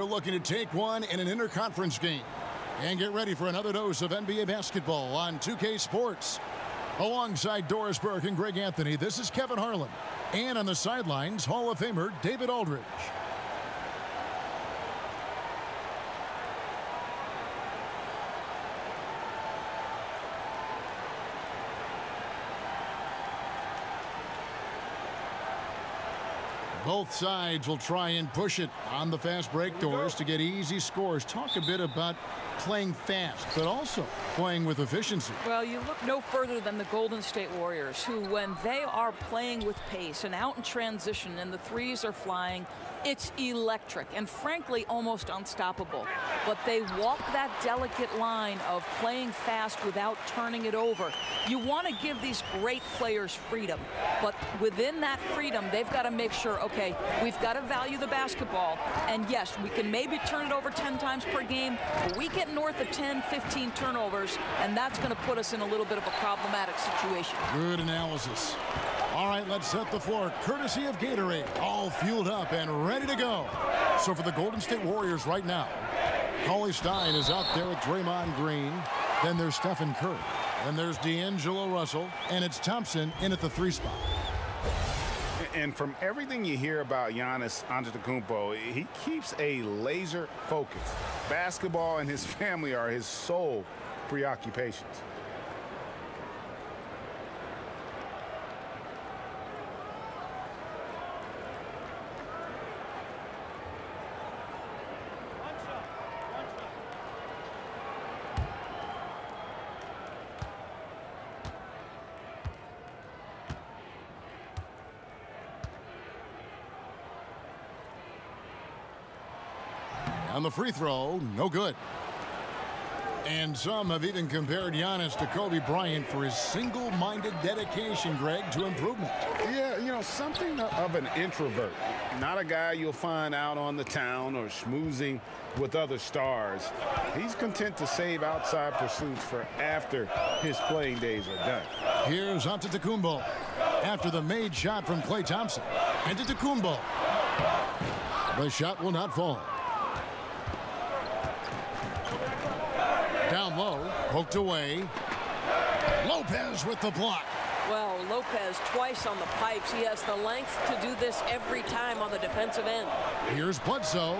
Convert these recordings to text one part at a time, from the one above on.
are looking to take one in an interconference game. And get ready for another dose of NBA basketball on 2K Sports. Alongside Doris Burke and Greg Anthony, this is Kevin Harlan. And on the sidelines, Hall of Famer David Aldridge. Both sides will try and push it on the fast break doors to get easy scores. Talk a bit about playing fast, but also playing with efficiency. Well, you look no further than the Golden State Warriors, who, when they are playing with pace and out in transition and the threes are flying, it's electric and, frankly, almost unstoppable. But they walk that delicate line of playing fast without turning it over. You want to give these great players freedom, but within that freedom, they've got to make sure, okay, we've got to value the basketball, and yes, we can maybe turn it over 10 times per game, but we get north of 10, 15 turnovers, and that's going to put us in a little bit of a problematic situation. Good analysis. All right, let's set the floor, courtesy of Gatorade, all fueled up and ready to go. So for the Golden State Warriors right now, Cauley Stein is out there with Draymond Green. Then there's Stephen Curry. Then there's D'Angelo Russell, and it's Thompson in at the 3 spot. And from everything you hear about Giannis Antetokounmpo, he keeps a laser focus. Basketball and his family are his sole preoccupations. On the free throw, no good. And some have even compared Giannis to Kobe Bryant for his single-minded dedication, Greg, to improvement. Yeah, you know, something of an introvert. Not a guy you'll find out on the town or schmoozing with other stars. He's content to save outside pursuits for after his playing days are done. Here's Antetokounmpo after the made shot from Klay Thompson. Antetokounmpo. The shot will not fall. Down low, poked away. Lopez with the block. Well, Lopez twice on the pipes. He has the length to do this every time on the defensive end. Here's Bledsoe.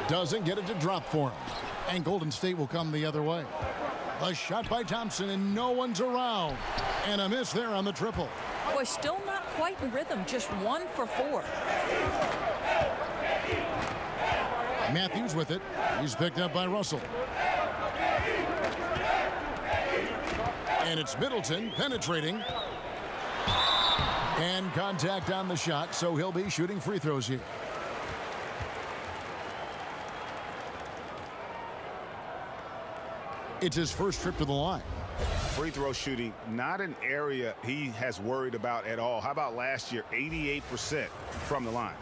Doesn't get it to drop for him. And Golden State will come the other way. A shot by Thompson, and no one's around. And a miss there on the triple. Boy, still not quite in rhythm. Just 1 for 4. Matthews with it. He's picked up by Russell. And it's Middleton penetrating. And contact on the shot, so he'll be shooting free throws here. It's his first trip to the line. Free throw shooting, not an area he has worried about at all. How about last year, 88% from the line?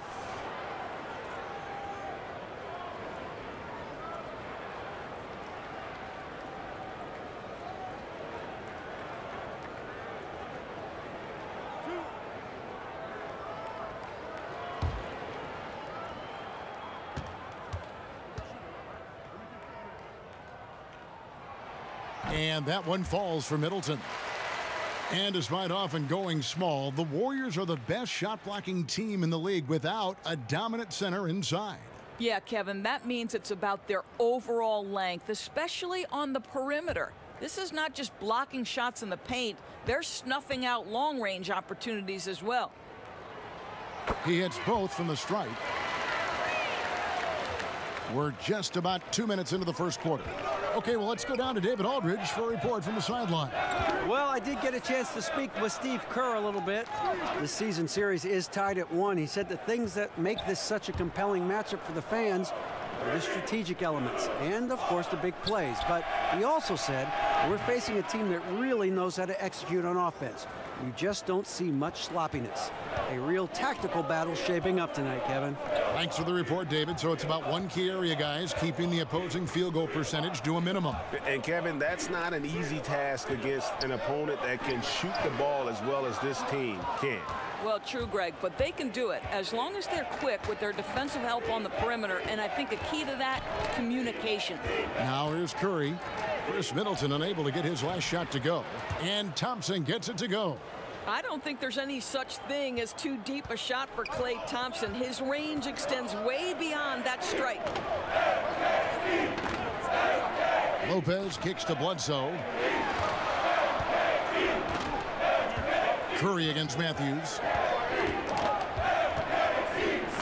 And that one falls for Middleton. And despite often going small, the Warriors are the best shot-blocking team in the league without a dominant center inside. Yeah, Kevin, that means it's about their overall length, especially on the perimeter. This is not just blocking shots in the paint. They're snuffing out long-range opportunities as well. He hits both from the stripe. We're just about 2 minutes into the first quarter. Okay, well, let's go down to David Aldridge for a report from the sideline. Well, I did get a chance to speak with Steve Kerr a little bit. The season series is tied at 1. He said the things that make this such a compelling matchup for the fans are the strategic elements and, of course, the big plays. But he also said we're facing a team that really knows how to execute on offense. You just don't see much sloppiness. A real tactical battle shaping up tonight, Kevin. Thanks for the report, David. So it's about one key area, guys, keeping the opposing field goal percentage to a minimum. And, Kevin, that's not an easy task against an opponent that can shoot the ball as well as this team can. Well, true, Greg, but they can do it as long as they're quick with their defensive help on the perimeter, and I think a key to that, communication. Now here's Curry. Chris Middleton unable to get his last shot to go, and Thompson gets it to go. I don't think there's any such thing as too deep a shot for Klay Thompson. His range extends way beyond that strike. Lopez kicks to Bledsoe. Curry against Matthews.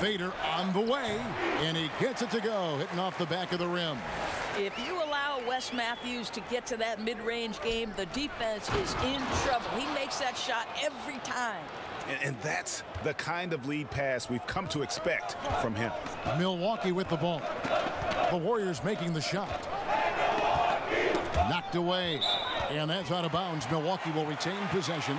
Fader on the way, and he gets it to go, hitting off the back of the rim. If you allow Wes Matthews to get to that mid-range game, the defense is in trouble. He makes that shot every time. And that's the kind of lead pass we've come to expect from him. Milwaukee with the ball. The Warriors making the shot. Knocked away, and that's out of bounds. Milwaukee will retain possession.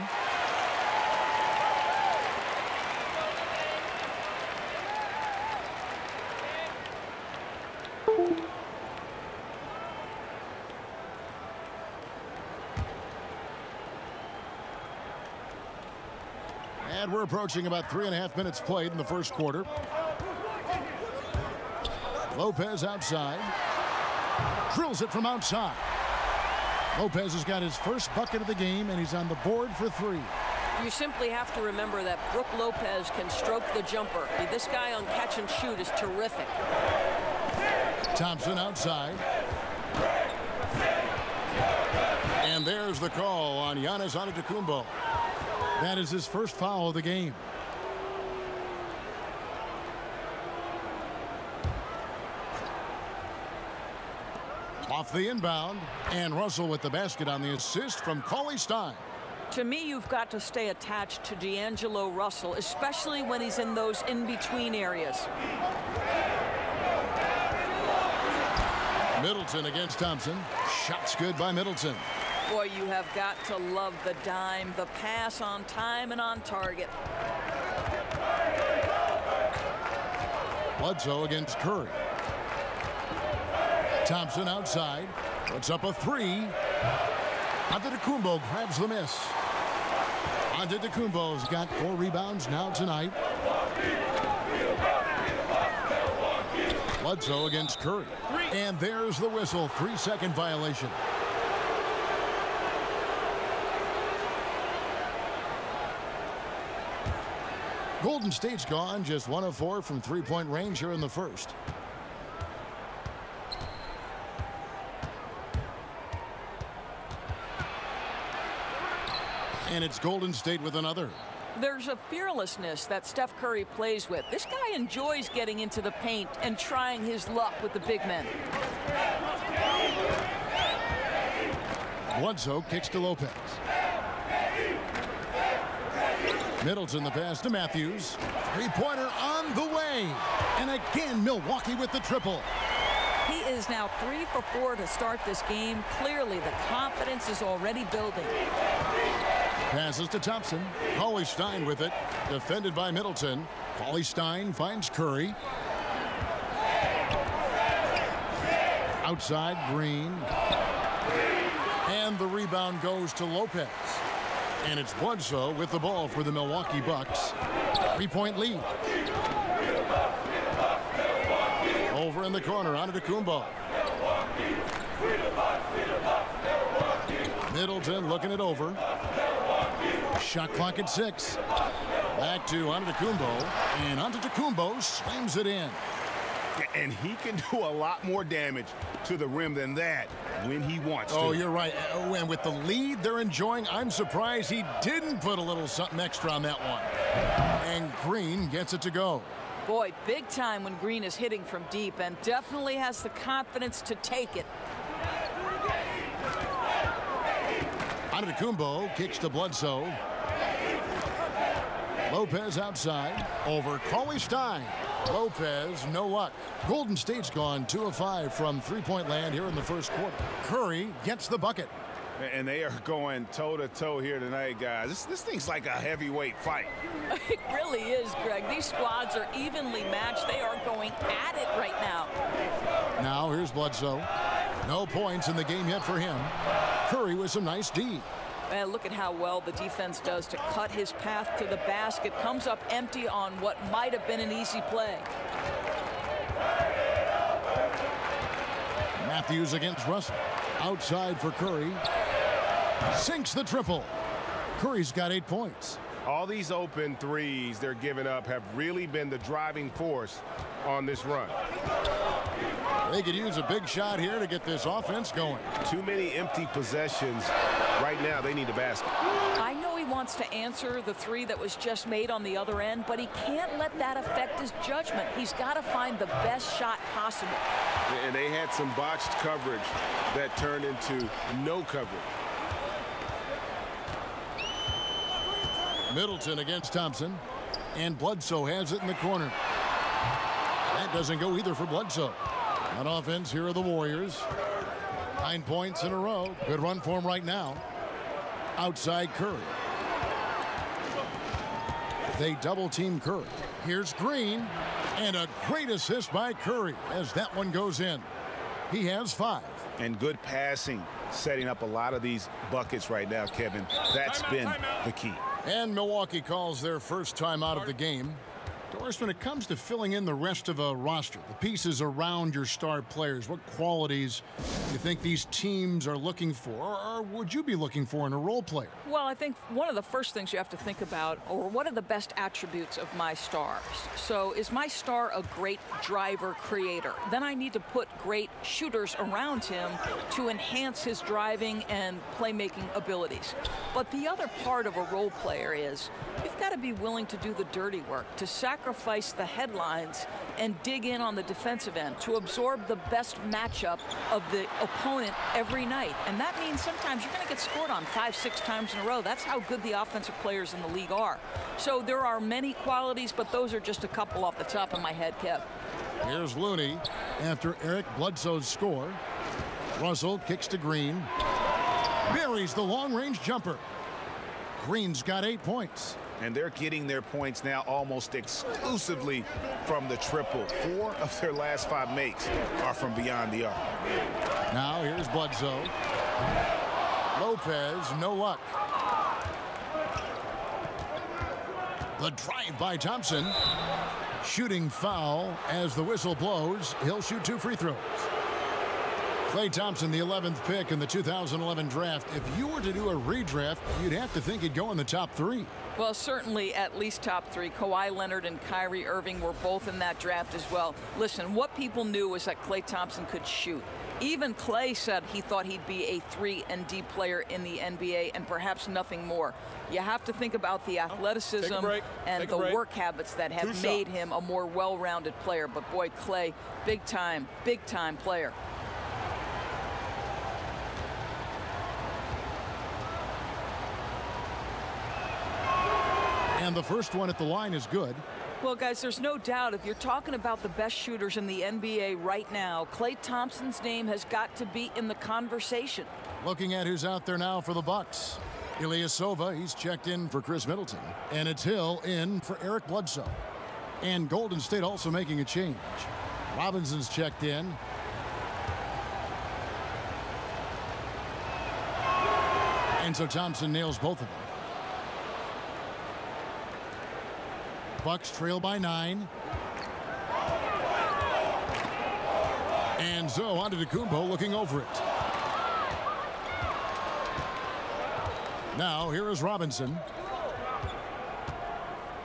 And we're approaching about 3.5 minutes played in the first quarter. Lopez outside. Drills it from outside. Lopez has got his first bucket of the game, and he's on the board for 3. You simply have to remember that Brook Lopez can stroke the jumper. This guy on catch and shoot is terrific. Thompson outside. And there's the call on Giannis Antetokounmpo. That is his first foul of the game. Off the inbound, and Russell with the basket on the assist from Cauley Stein. To me, you've got to stay attached to D'Angelo Russell, especially when he's in those in-between areas. Middleton against Thompson. Shots good by Middleton. Boy, you have got to love the dime, the pass on time and on target. Bledsoe against Curry. Thompson outside. Puts up a 3. Antetokounmpo grabs the miss. Antetokounmpo's got 4 rebounds now tonight. Bledsoe against Curry. And there's the whistle. 3-second violation. Golden State's gone just 1 of 4 from three-point range here in the first. And it's Golden State with another. There's a fearlessness that Steph Curry plays with. This guy enjoys getting into the paint and trying his luck with the big men. Bledsoe kicks to Lopez. Middleton the pass to Matthews. Three-pointer on the way. And again, Milwaukee with the triple. He is now 3 for 4 to start this game. Clearly, the confidence is already building. Passes to Thompson. Cauley Stein with it. Defended by Middleton. Cauley Stein finds Curry. Outside, Green. And the rebound goes to Lopez. And it's Bledsoe with the ball for the Milwaukee Bucks. 3-point lead. Over in the corner, Antetokounmpo. Middleton looking it over. Shot clock at 6. Back to Antetokounmpo, and Antetokounmpo slams it in. And he can do a lot more damage to the rim than that when he wants to. Oh, you're right. And with the lead they're enjoying, I'm surprised he didn't put a little something extra on that one. And Green gets it to go. Boy, big time when Green is hitting from deep, and definitely has the confidence to take it. Antetokounmpo kicks to Bledsoe. Lopez outside. Over Cauley Stein. Lopez, no luck. Golden State's gone 2 of 5 from three-point land here in the first quarter. Curry gets the bucket. And they are going toe-to-toe here tonight, guys. This thing's like a heavyweight fight. It really is, Greg. These squads are evenly matched. They are going at it right now. Now here's Bledsoe. No points in the game yet for him. Curry with some nice D. And look at how well the defense does to cut his path to the basket. Comes up empty on what might have been an easy play. Matthews against Russell. Outside for Curry. Sinks the triple. Curry's got 8 points. All these open threes they're giving up have really been the driving force on this run. They could use a big shot here to get this offense going. Too many empty possessions. Right now, they need a basket. I know he wants to answer the three that was just made on the other end, but he can't let that affect his judgment. He's got to find the best shot possible. And they had some botched coverage that turned into no coverage. Middleton against Thompson. And Bledsoe has it in the corner. That doesn't go either for Bledsoe. On offense, here are the Warriors. 9 points in a row. Good run for him right now. Outside Curry. They double team Curry. Here's Green. And a great assist by Curry as that one goes in. He has 5. And good passing, setting up a lot of these buckets right now, Kevin. That's been the key. And Milwaukee calls their first time out of the game. Doris, when it comes to filling in the rest of a roster, the pieces around your star players, what qualities do you think these teams are looking for, or would you be looking for in a role player? Well, I think one of the first things you have to think about, or what are the best attributes of my stars? So is my star a great driver creator? Then I need to put great shooters around him to enhance his driving and playmaking abilities. But the other part of a role player is you've got to be willing to do the dirty work, to sacrifice the headlines and dig in on the defensive end, to absorb the best matchup of the opponent every night. And that means sometimes you're going to get scored on 5-6 times in a row. That's how good the offensive players in the league are. So there are many qualities, but those are just a couple off the top of my head, Kev. Here's Looney after Eric Bledsoe's score. Russell kicks to Green. Buries the long-range jumper. Green's got 8 points. And they're getting their points now almost exclusively from the triple. 4 of their last 5 makes are from beyond the arc. Now here's Bledsoe. Lopez, no luck. The drive by Thompson. Shooting foul as the whistle blows. He'll shoot 2 free throws. Klay Thompson, the 11th pick in the 2011 draft. If you were to do a redraft, you'd have to think he'd go in the top 3. Well, certainly at least top 3. Kawhi Leonard and Kyrie Irving were both in that draft as well. Listen, what people knew was that Klay Thompson could shoot. Even Klay said he thought he'd be a 3 and D player in the NBA and perhaps nothing more. You have to think about the athleticism and the work habits that have made him a more well-rounded player. But boy, Klay, big time player. And the first one at the line is good. Well, guys, there's no doubt if you're talking about the best shooters in the NBA right now, Klay Thompson's name has got to be in the conversation. Looking at who's out there now for the Bucks. Ilyasova, he's checked in for Chris Middleton. And it's Hill in for Eric Bledsoe. And Golden State also making a change. Robinson's checked in. And so Thompson nails both of them. Bucks trail by 9. And so Antetokounmpo looking over it. Now here is Robinson.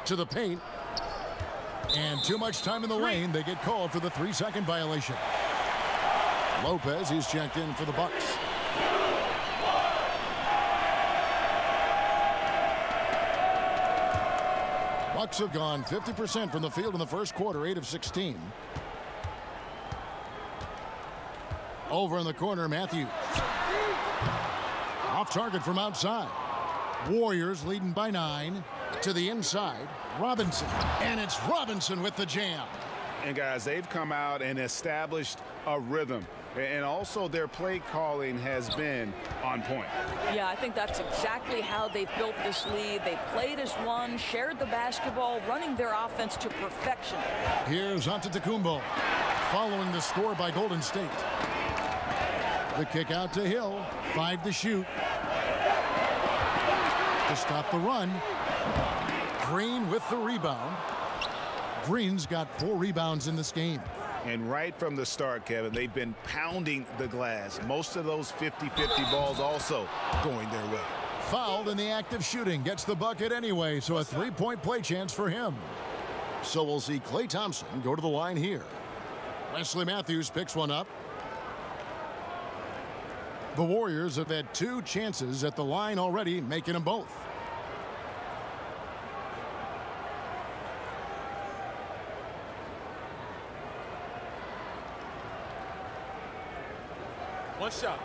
To the paint. And too much time in the lane. They get called for the 3-second violation. Lopez, he's checked in for the Bucks. Bucks have gone 50% from the field in the first quarter, 8 of 16. Over in the corner, Matthews. Off target from outside. Warriors leading by 9. To the inside, Robinson. And it's Robinson with the jam. And guys, they've come out and established a rhythm. And also their play calling has been on point. Yeah, I think that's exactly how they've built this lead. They played as one, shared the basketball, running their offense to perfection. Here's Antetokounmpo following the score by Golden State. The kick out to Hill. 5 to shoot. to stop the run. Green with the rebound. Green's got 4 rebounds in this game. And right from the start, Kevin, they've been pounding the glass. Most of those 50-50 balls also going their way. Fouled in the act of shooting. Gets the bucket anyway, so a 3-point play chance for him. So we'll see Klay Thompson go to the line here. Wesley Matthews picks one up. The Warriors have had 2 chances at the line already, making them both. One shot.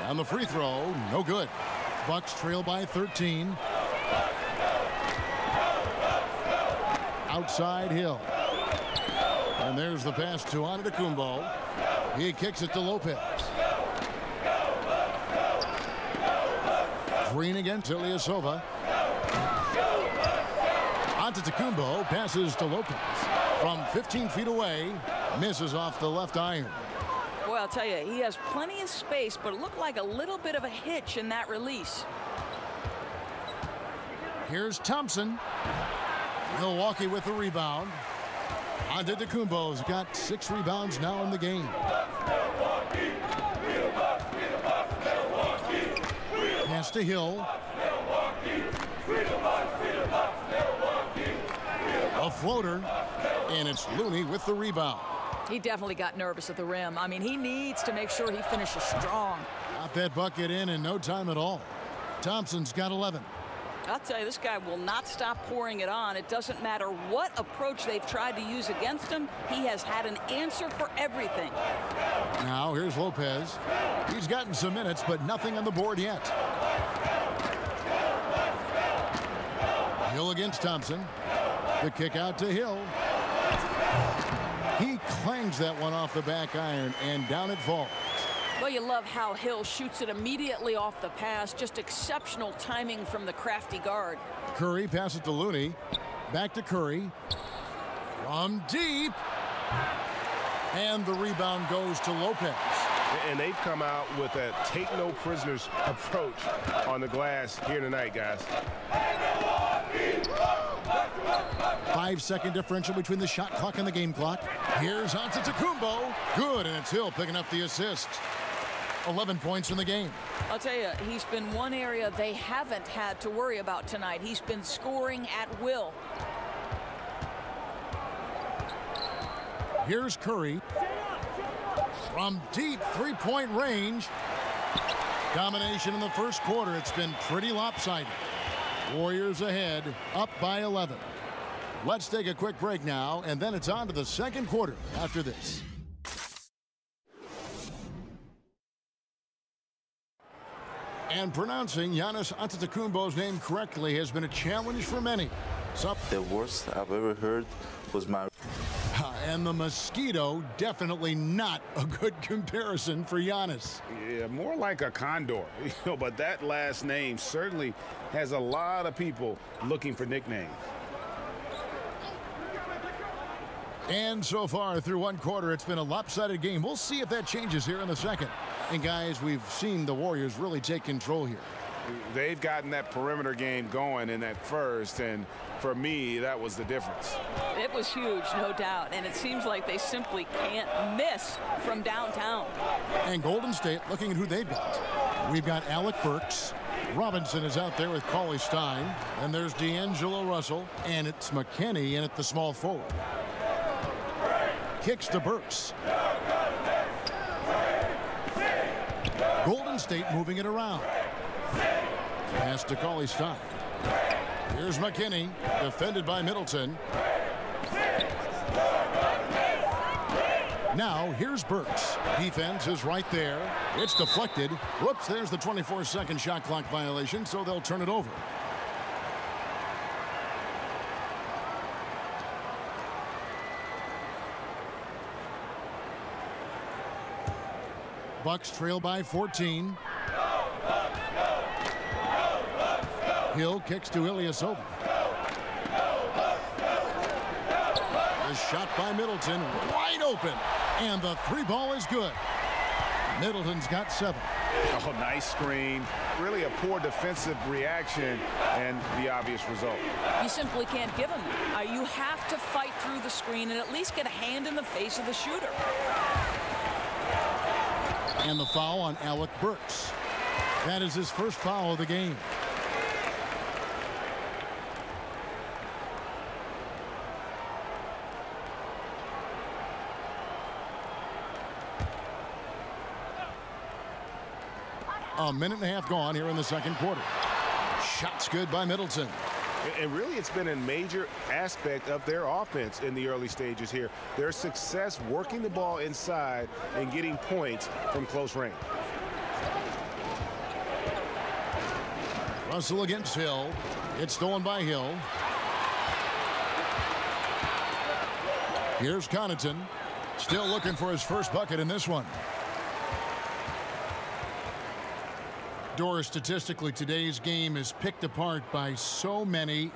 On the free throw, no good. Bucks trail by 13. Outside Hill. And there's the pass to Antetokounmpo. He kicks it to Lopez. Green against Ilyasova. Antetokounmpo passes to Lopez. From 15 feet away, misses off the left iron. Boy, I'll tell you, he has plenty of space, but it looked like a little bit of a hitch in that release. Here's Thompson. Milwaukee with the rebound. Antetokounmpo's got 6 rebounds now in the game. Pass to Hill. A floater, and it's Looney with the rebound. He definitely got nervous at the rim. I mean, he needs to make sure he finishes strong. Got that bucket in no time at all. Thompson's got 11. I'll tell you, this guy will not stop pouring it on. It doesn't matter what approach they've tried to use against him. He has had an answer for everything. Now here's Lopez. He's gotten some minutes, but nothing on the board yet. Hill against Thompson. The kick out to Hill. He clangs that one off the back iron, and down it falls. Well, you love how Hill shoots it immediately off the pass. Just exceptional timing from the crafty guard. Curry passes to Looney. Back to Curry. From deep. And the rebound goes to Lopez. And they've come out with a take-no-prisoners approach on the glass here tonight, guys. 5-second differential between the shot clock and the game clock. Here's Antetokounmpo. Good, and it's Hill picking up the assist. 11 points in the game. I'll tell you, he's been one area they haven't had to worry about tonight. He's been scoring at will. Here's Curry. From deep 3-point range. Domination in the first quarter. It's been pretty lopsided. Warriors ahead, up by 11. Let's take a quick break now, and then it's on to the second quarter after this. And pronouncing Giannis Antetokounmpo's name correctly has been a challenge for many. The worst I've ever heard was my... And the mosquito, definitely not a good comparison for Giannis. Yeah, more like a condor. But that last name certainly has a lot of people looking for nicknames. And so far through one quarter, it's been a lopsided game. We'll see if that changes here in the second. And guys, we've seen the Warriors really take control here. They've gotten that perimeter game going in that first, and for me, that was the difference. It was huge, no doubt, and it seems like they simply can't miss from downtown. And Golden State looking at who they've got. We've got Alec Burks. Robinson is out there with Cauley Stein. And there's D'Angelo Russell, and it's McKinney in at the small forward. Kicks to Burks. Golden State moving it around. Pass to Cauley Stein. Here's McKinney, defended by Middleton. Now here's Burks. Defense is right there. It's deflected. Whoops, there's the 24-second shot clock violation, so they'll turn it over. Bucks trail by 14. Hill kicks to Ilyasova. A shot by Middleton, wide open, and the three ball is good. Middleton's got 7. Oh, nice screen. Really a poor defensive reaction and the obvious result. You simply can't give him that. You have to fight through the screen and at least get a hand in the face of the shooter. And the foul on Alec Burks. That is his first foul of the game. A minute and a half gone here in the second quarter. Shots good by Middleton. And really, it's been a major aspect of their offense in the early stages here. Their success working the ball inside and getting points from close range. Russell against Hill. It's stolen by Hill. Here's Connaughton. Still looking for his first bucket in this one. Doris, statistically, today's game is picked apart by so many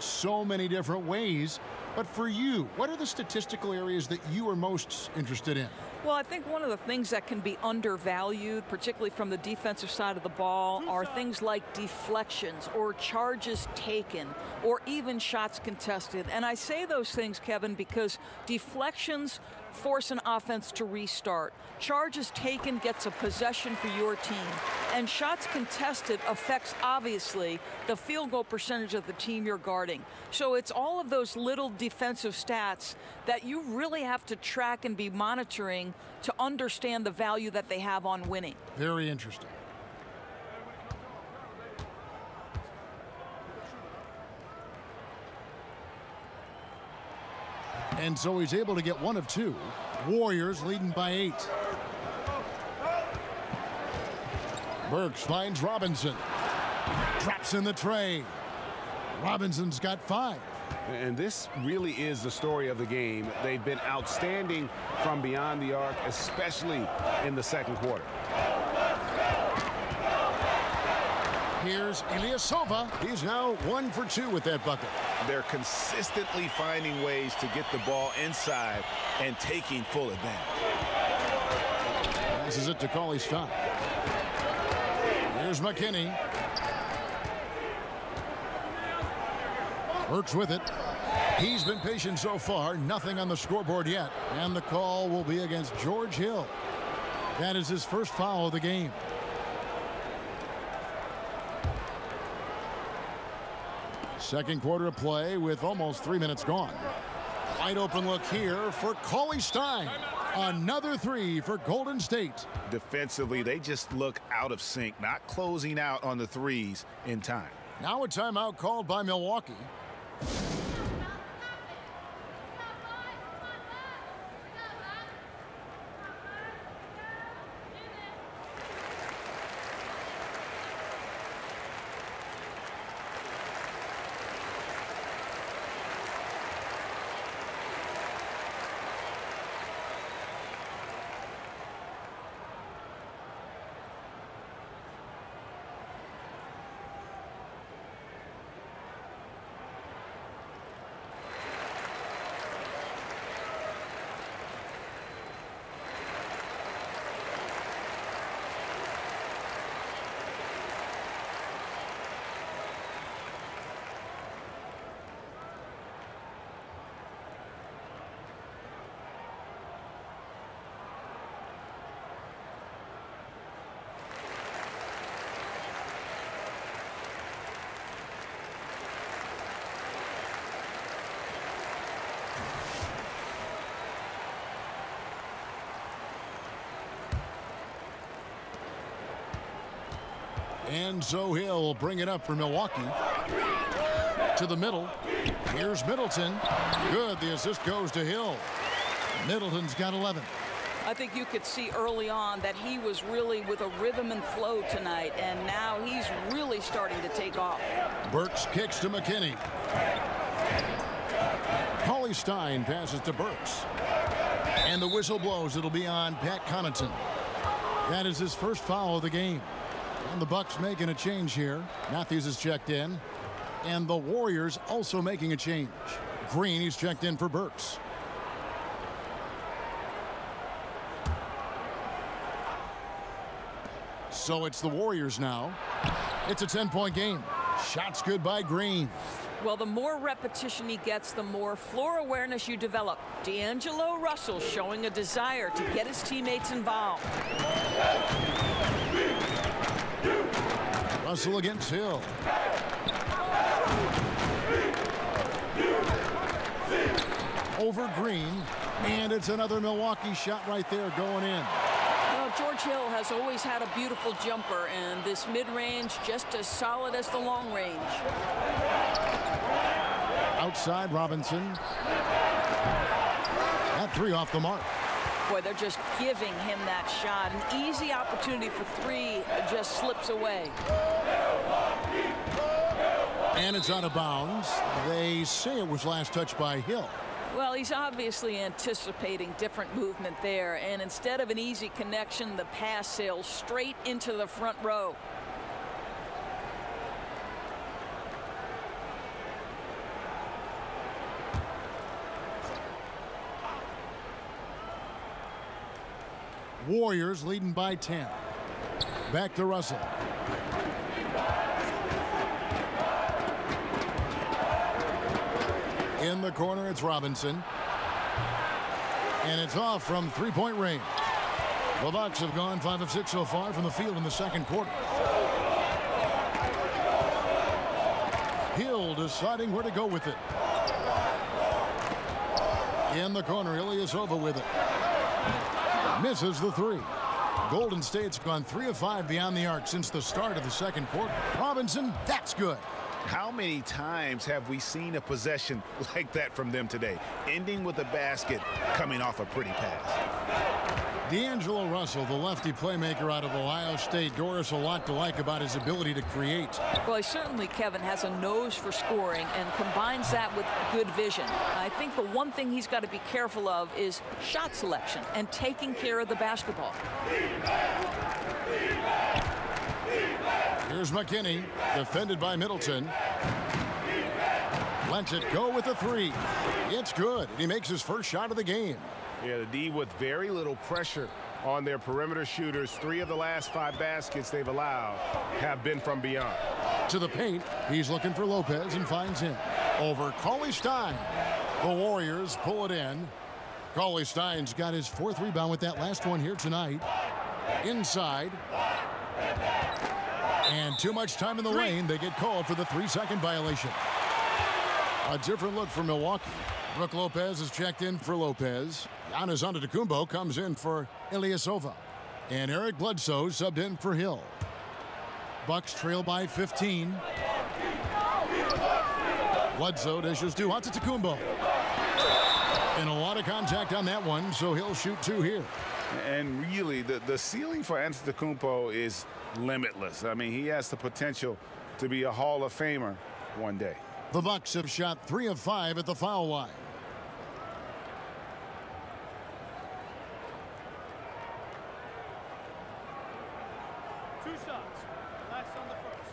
different ways. But for you, what are the statistical areas that you are most interested in? Well, I think one of the things that can be undervalued, particularly from the defensive side of the ball, are things like deflections or charges taken or even shots contested. And I say those things, Kevin, because deflections force an offense to restart. Charges taken gets a possession for your team. And shots contested affects, obviously, the field goal percentage of the team you're guarding. So it's all of those little defensive stats that you really have to track and be monitoring to understand the value that they have on winning. Very interesting. And so he's able to get 1 of 2. Warriors leading by 8. Burks finds Robinson. Drops in the tray. Robinson's got 5. And this really is the story of the game. They've been outstanding from beyond the arc, especially in the second quarter. Here's Ilyasova. He's now 1 for 2 with that bucket. They're consistently finding ways to get the ball inside and taking full advantage. Passes it to Cauley Stein. Here's McKinney. Burks with it. He's been patient so far. Nothing on the scoreboard yet. And the call will be against George Hill. That is his first foul of the game. Second quarter of play with almost 3 minutes gone. Wide open look here for Cauley Stein. Another 3 for Golden State. Defensively, they just look out of sync, not closing out on the threes in time. Now a timeout called by Milwaukee. And so Hill will bring it up for Milwaukee. To the middle. Here's Middleton. Good. The assist goes to Hill. Middleton's got 11. I think you could see early on that he was really with a rhythm and flow tonight, and now he's really starting to take off. Burks kicks to McKinney. Cauley Stein passes to Burks. And the whistle blows. It'll be on Pat Connaughton. That is his first foul of the game. And the Bucks making a change here. Matthews is checked in. And the Warriors also making a change. Green, he's checked in for Burks. So it's the Warriors now. It's a 10-point game. Shots good by Green. Well, the more repetition he gets, the more floor awareness you develop. D'Angelo Russell showing a desire to get his teammates involved. Russell against Hill. Over Green, and it's another Milwaukee shot right there going in. Well, George Hill has always had a beautiful jumper, and this mid-range just as solid as the long range. Outside Robinson. That three off the mark. Boy, they're just giving him that shot. An easy opportunity for three just slips away. And it's out of bounds. They say it was last touched by Hill. Well, he's obviously anticipating different movement there, and instead of an easy connection, the pass sails straight into the front row. Warriors leading by 10. Back to Russell. In the corner, it's Robinson. And it's off from three-point range. The Bucks have gone 5 of 6 so far from the field in the second quarter. Hill deciding where to go with it. In the corner, Ilyasova with it. Misses the three. Golden State's gone 3 of 5 beyond the arc since the start of the second quarter. Robinson, that's good. How many times have we seen a possession like that from them today, ending with a basket coming off a pretty pass? D'Angelo Russell, the lefty playmaker out of Ohio State. Doris, a lot to like about his ability to create. Well, he certainly, Kevin, has a nose for scoring and combines that with good vision. I think the one thing he's got to be careful of is shot selection and taking care of the basketball. Here's McKinney, defended by Middleton. Lets it go with a three. It's good. He makes his first shot of the game. Yeah, the D with very little pressure on their perimeter shooters. 3 of the last 5 baskets they've allowed have been from beyond. To the paint, he's looking for Lopez and finds him. Over Cauley-Stein. The Warriors pull it in. Cauley-Stein's got his 4th rebound with that last one here tonight. Inside. And too much time in the lane. They get called for the 3-second violation. A different look for Milwaukee. Brook Lopez is checked in for Lopez. Giannis Antetokounmpo comes in for Ilyasova. And Eric Bledsoe subbed in for Hill. Bucks trail by 15. Bledsoe dishes to Antetokounmpo. And a lot of contact on that one, so he'll shoot 2 here. And really, the ceiling for Antetokounmpo is limitless. I mean, he has the potential to be a Hall of Famer one day. The Bucks have shot 3 of 5 at the foul line. Two shots. Last on the first.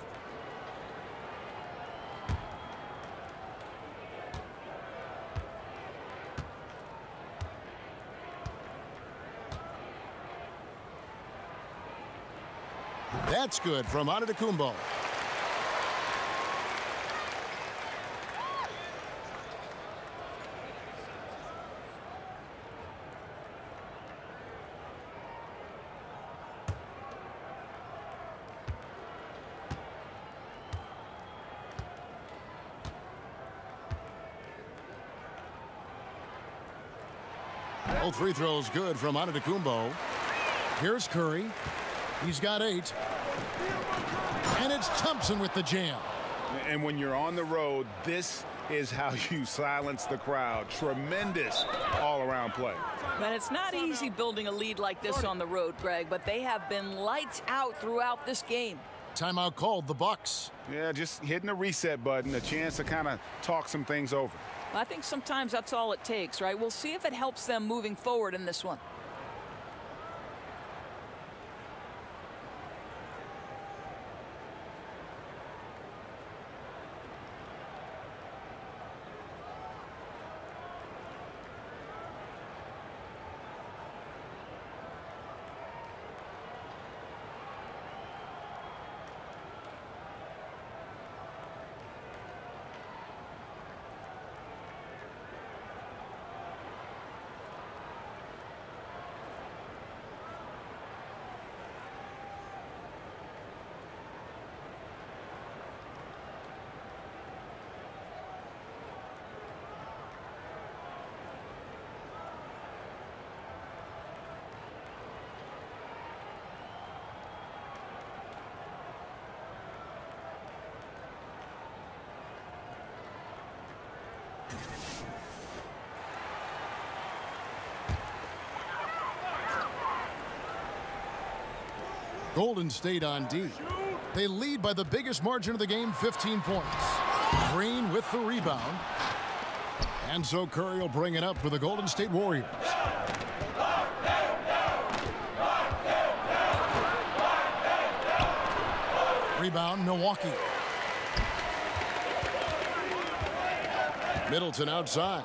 That's good from Antetokounmpo. Both free throws good from Antetokounmpo. Here's Curry. He's got 8. And it's Thompson with the jam. And when you're on the road, this is how you silence the crowd. Tremendous all-around play. And it's not easy building a lead like this on the road, Greg, but they have been lights out throughout this game. Timeout called, the Bucks. Yeah, just hitting the reset button, a chance to kind of talk some things over. I think sometimes that's all it takes, right? We'll see if it helps them moving forward in this one. Golden State on D. They lead by the biggest margin of the game, 15 points. Green with the rebound. And so Curry will bring it up for the Golden State Warriors. Rebound, Milwaukee. Middleton outside.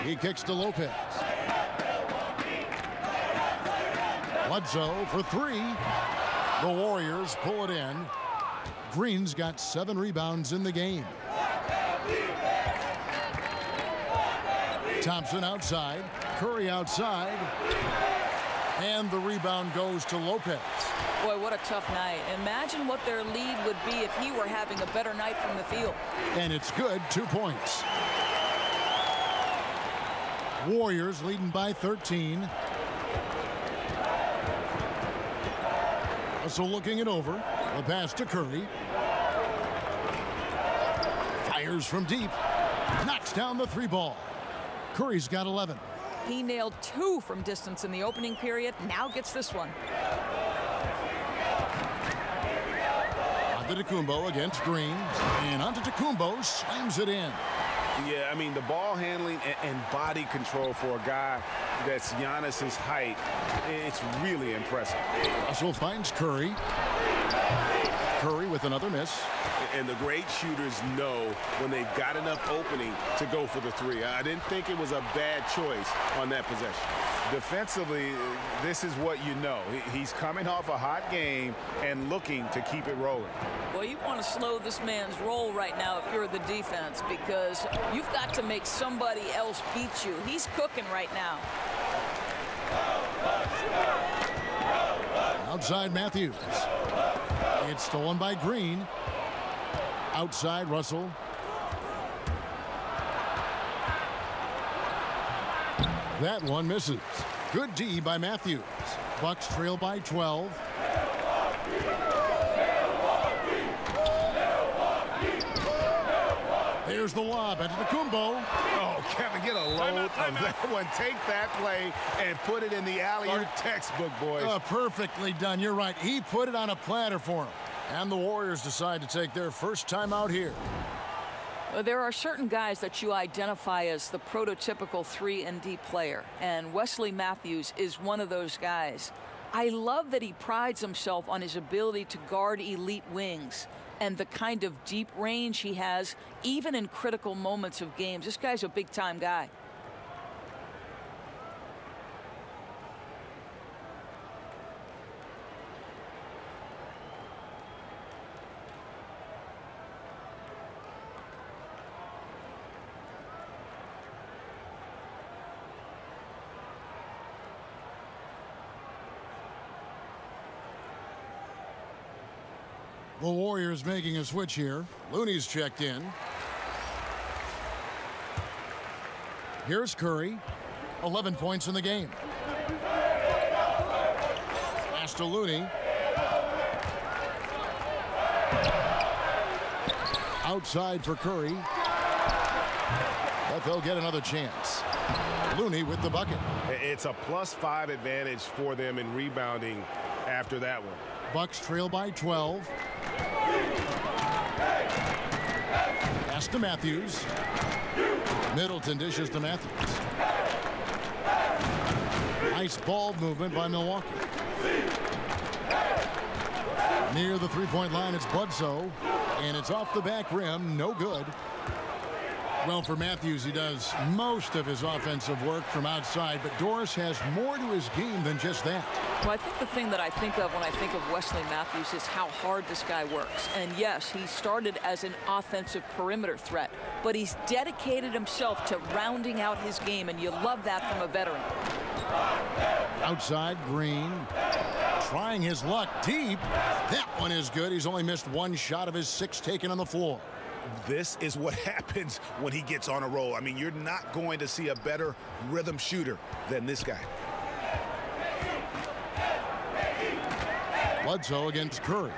He kicks to Lopez. Bledsoe for three. The Warriors pull it in. Green's got 7 rebounds in the game. Thompson outside. Curry outside. And the rebound goes to Lopez. Boy, what a tough night. Imagine what their lead would be if he were having a better night from the field. And it's good, 2 points. Warriors leading by 13. So looking it over. The pass to Curry. Fires from deep. Knocks down the 3 ball. Curry's got 11. He nailed 2 from distance in the opening period. Now gets this one. Antetokounmpo against Green. And Antetokounmpo slams it in. Yeah, I mean, the ball handling and body control for a guy that's Giannis's height, it's really impressive. Russell finds Curry. Curry with another miss. And the great shooters know when they've got enough opening to go for the 3. I didn't think it was a bad choice on that possession. Defensively, this is what you know. He's coming off a hot game and looking to keep it rolling. Well, you want to slow this man's roll right now if you're the defense, because you've got to make somebody else beat you. He's cooking right now. Outside Matthews. It's stolen by Green. Outside Russell. That one misses. Good D by Matthews. Bucks trail by 12. Here's the lob into the Kumbo. Oh, Kevin, get a load of that one. Take that play and put it in the alley-oop textbook, boys. Perfectly done. You're right. He put it on a platter for him. And the Warriors decide to take their first time out here. There are certain guys that you identify as the prototypical 3-and-D player, and Wesley Matthews is one of those guys. I love that he prides himself on his ability to guard elite wings and the kind of deep range he has, even in critical moments of games. This guy's a big-time guy. The Warriors making a switch here. Looney's checked in. Here's Curry. 11 points in the game. Pass to Looney. Outside for Curry. But they'll get another chance. Looney with the bucket. It's a +5 advantage for them in rebounding after that one. Bucks trail by 12. Pass to Matthews. Middleton dishes to Matthews. Nice ball movement by Milwaukee. Near the 3-point line, it's Bledsoe. And it's off the back rim. No good. Well, for Matthews, he does most of his offensive work from outside, but Doris has more to his game than just that. Well, I think the thing that I think of when I think of Wesley Matthews is how hard this guy works. And yes, he started as an offensive perimeter threat, but he's dedicated himself to rounding out his game, and you love that from a veteran. Outside, Green. Trying his luck deep. That one is good. He's only missed 1 shot of his 6 taken on the floor. This is what happens when he gets on a roll. I mean, you're not going to see a better rhythm shooter than this guy. Bledsoe against Curry.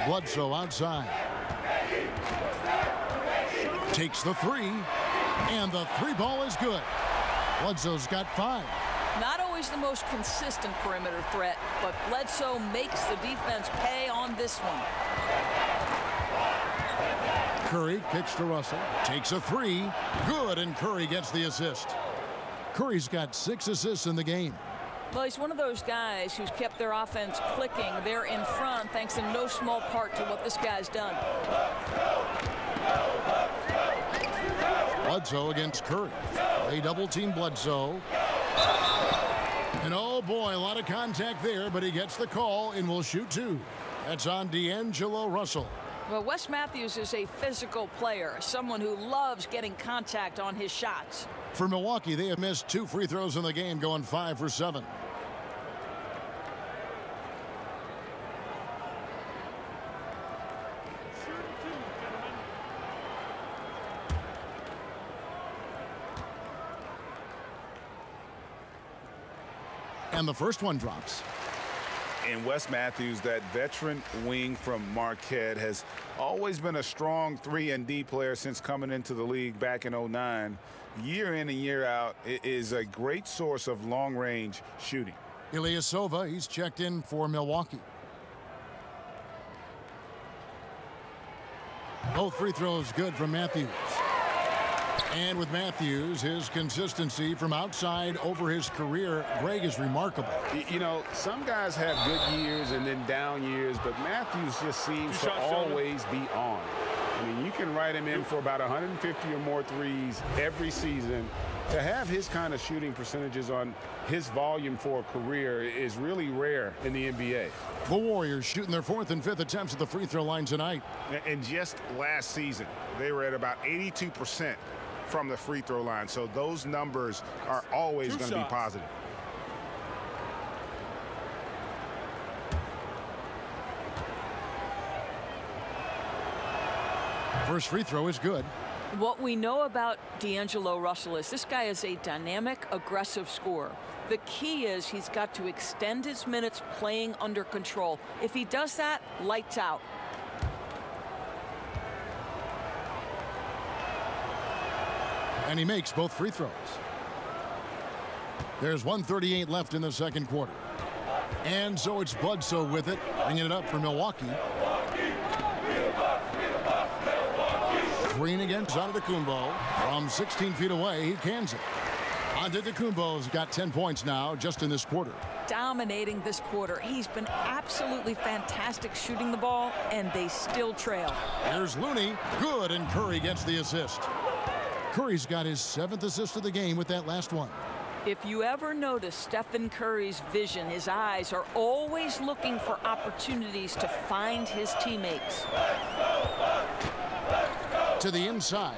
Bledsoe outside. Takes the 3. And the three ball is good. Bledsoe's got 5. Not always the most consistent perimeter threat, but Bledsoe makes the defense pay on this one. Curry kicks to Russell, takes a 3. Good, and Curry gets the assist. Curry's got 6 assists in the game. Well, he's one of those guys who's kept their offense clicking. They're in front thanks in no small part to what this guy's done. Bledsoe against Curry. They double-team Bledsoe. And oh boy, a lot of contact there, but he gets the call and will shoot 2. That's on D'Angelo Russell. Well, Wes Matthews is a physical player, someone who loves getting contact on his shots. For Milwaukee, they have missed 2 free throws in the game, going 5 for 7. And the first one drops. And Wes Matthews, that veteran wing from Marquette, has always been a strong 3-and-D player since coming into the league back in '09. Year in and year out, it is a great source of long-range shooting. Ilyasova, he's checked in for Milwaukee. Both free throws good from Matthews. And with Matthews, his consistency from outside over his career, Greg, is remarkable. You know, some guys have good years and then down years, but Matthews just seems to always be on. I mean, you can write him in for about 150 or more threes every season. To have his kind of shooting percentages on his volume for a career is really rare in the NBA. The Warriors shooting their 4th and 5th attempts at the free throw line tonight. And just last season, they were at about 82% from the free throw line. So those numbers are always going to be positive. First free throw is good. What we know about D'Angelo Russell is this guy is a dynamic, aggressive scorer. The key is he's got to extend his minutes playing under control. If he does that, lights out. And he makes both free throws. There's 1:38 left in the second quarter. And so it's Bledsoe with it, bringing it up for Milwaukee. Green against Antetokounmpo. From 16 feet away, he cans it. Antetokounmpo's got 10 points now just in this quarter. Dominating this quarter. He's been absolutely fantastic shooting the ball, and they still trail. Here's Looney. Good, and Curry gets the assist. Curry's got his 7th assist of the game with that last one. If you ever notice Stephen Curry's vision, his eyes are always looking for opportunities to find his teammates. To the inside.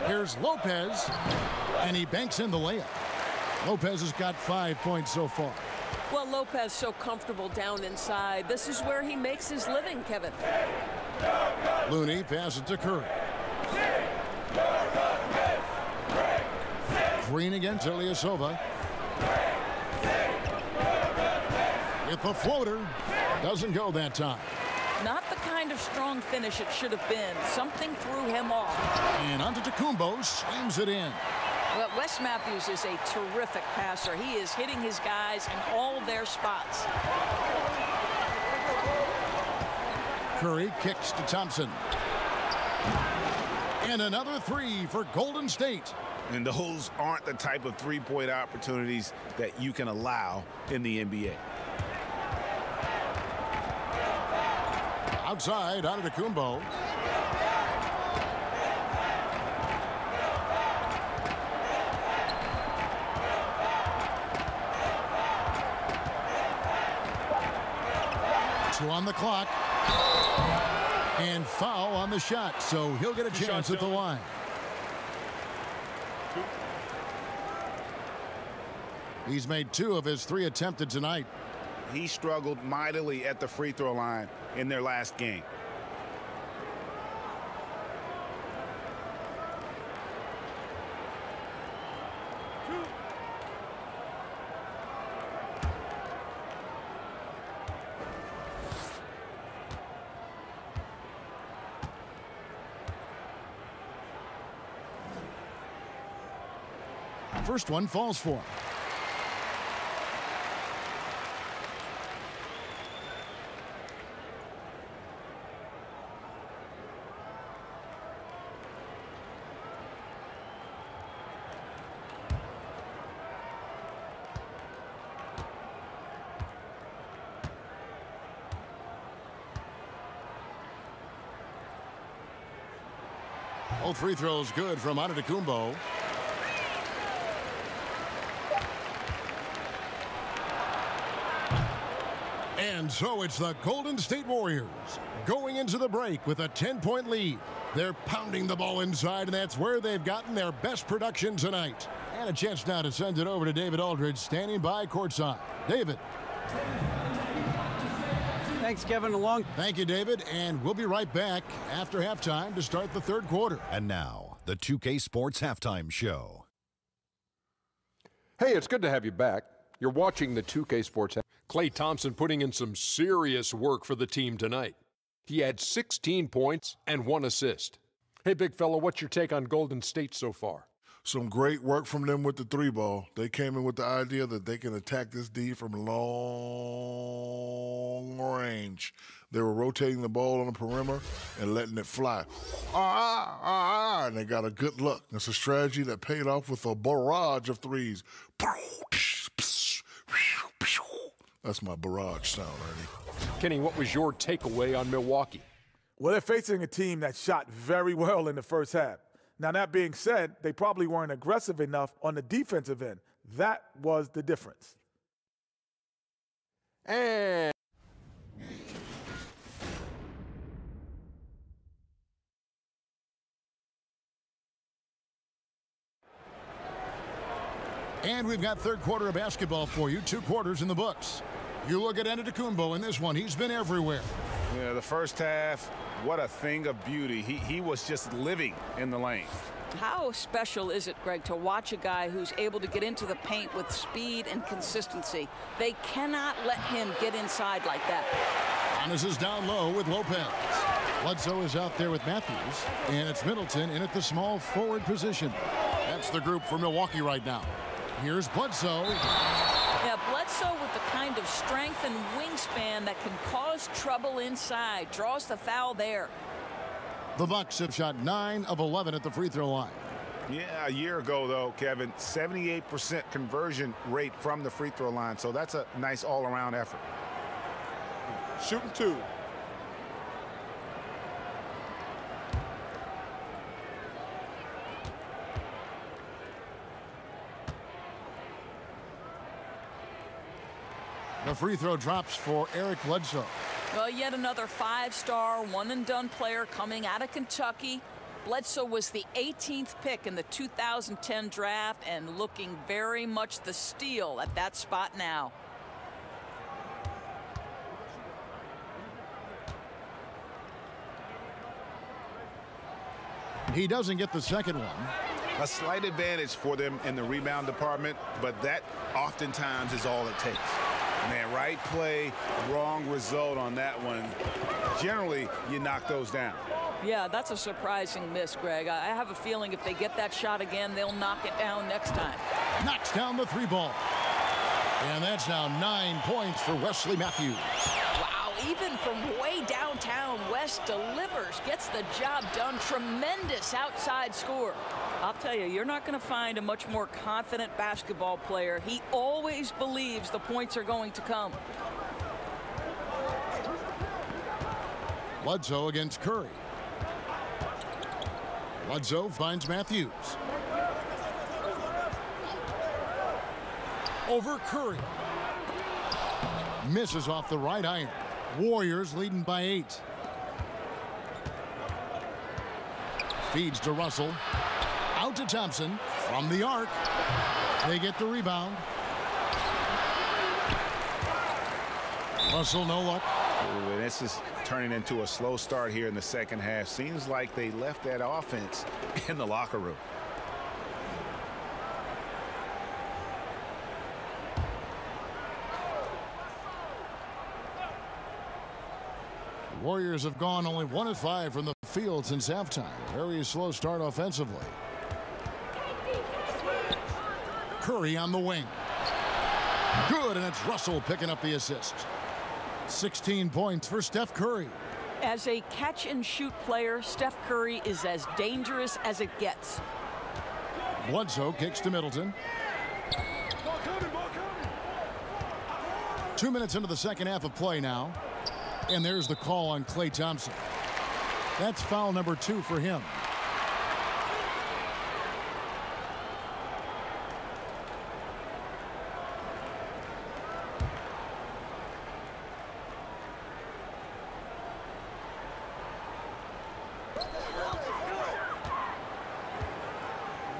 Here's Lopez, and he banks in the layup. Lopez has got 5 points so far. Well, Lopez so comfortable down inside. This is where he makes his living, Kevin. Looney passes to Curry. Green against Ilyasova. With the floater. Doesn't go that time. Not the kind of strong finish it should have been. Something threw him off. And Antetokounmpo slams it in. Well, Wes Matthews is a terrific passer. He is hitting his guys in all their spots. Curry kicks to Thompson. And another 3 for Golden State. And those aren't the type of three-point opportunities that you can allow in the NBA. Outside, Antetokounmpo. Two on the clock. And foul on the shot, so he'll get a chance at the line. He's made 2 of his 3 attempted tonight. He struggled mightily at the free throw line in their last game. First one falls for him. Both free throws good from Antetokounmpo. And so it's the Golden State Warriors going into the break with a 10-point lead. They're pounding the ball inside, and that's where they've gotten their best production tonight. And a chance now to send it over to David Aldridge, standing by courtside. David. Thanks, Kevin. Thank you, David. And we'll be right back after halftime to start the third quarter. And now, the 2K Sports Halftime Show. Hey, it's good to have you back. You're watching the 2K Sports. Klay Thompson putting in some serious work for the team tonight. He had 16 points and 1 assist. Hey, big fella, what's your take on Golden State so far? Some great work from them with the 3-ball. They came in with the idea that they can attack this D from long range. They were rotating the ball on the perimeter and letting it fly. And they got a good look. It's a strategy that paid off with a barrage of threes. That's my barrage sound, Ernie. Kenny, what was your takeaway on Milwaukee? Well, they're facing a team that shot very well in the first half. Now, that being said, they probably weren't aggressive enough on the defensive end. That was the difference. And we've got third quarter of basketball for you. 2 quarters in the books. You look at Antetokounmpo in this one. He's been everywhere. Yeah, the first half, what a thing of beauty. He was just living in the lane. How special is it, Greg, to watch a guy who's able to get into the paint with speed and consistency? They cannot let him get inside like that. Giannis is down low with Lopez. Bledsoe is out there with Matthews, and it's Middleton in at the small forward position. That's the group for Milwaukee right now. Here's Bledsoe. Yeah, Bledsoe with the kind of strength and wingspan that can cause trouble inside. Draws the foul there. The Bucks have shot 9 of 11 at the free throw line. Yeah, a year ago, though, Kevin, 78% conversion rate from the free throw line. So that's a nice all-around effort. Shooting 2. The free throw drops for Eric Bledsoe. Well, yet another 5-star, one-and-done player coming out of Kentucky. Bledsoe was the 18th pick in the 2010 draft and looking very much the steal at that spot now. He doesn't get the second one. A slight advantage for them in the rebound department, but that oftentimes is all it takes. Man, right play, wrong result on that one. Generally, you knock those down. Yeah, that's a surprising miss, Greg. I have a feeling if they get that shot again, they'll knock it down next time. Knocks down the 3-ball. And that's now 9 points for Wesley Matthews. Wow, even from way downtown, West delivers, gets the job done. Tremendous outside score. I'll tell you, you're not going to find a much more confident basketball player. He always believes the points are going to come. Bledsoe against Curry. Bledsoe finds Matthews. Over Curry. Misses off the right iron. Warriors leading by 8. Feeds to Russell. Out to Thompson from the arc. They get the rebound. Russell, no luck. Ooh, and this is turning into a slow start here in the second half. Seems like they left that offense in the locker room. The Warriors have gone only 1 of 5 from the field since halftime. Very slow start offensively. Curry on the wing. Good, and it's Russell picking up the assist. 16 points for Steph Curry. As a catch-and-shoot player, Steph Curry is as dangerous as it gets. Bledsoe kicks to Middleton. 2 minutes into the second half of play now. And there's the call on Klay Thompson. That's foul number 2 for him.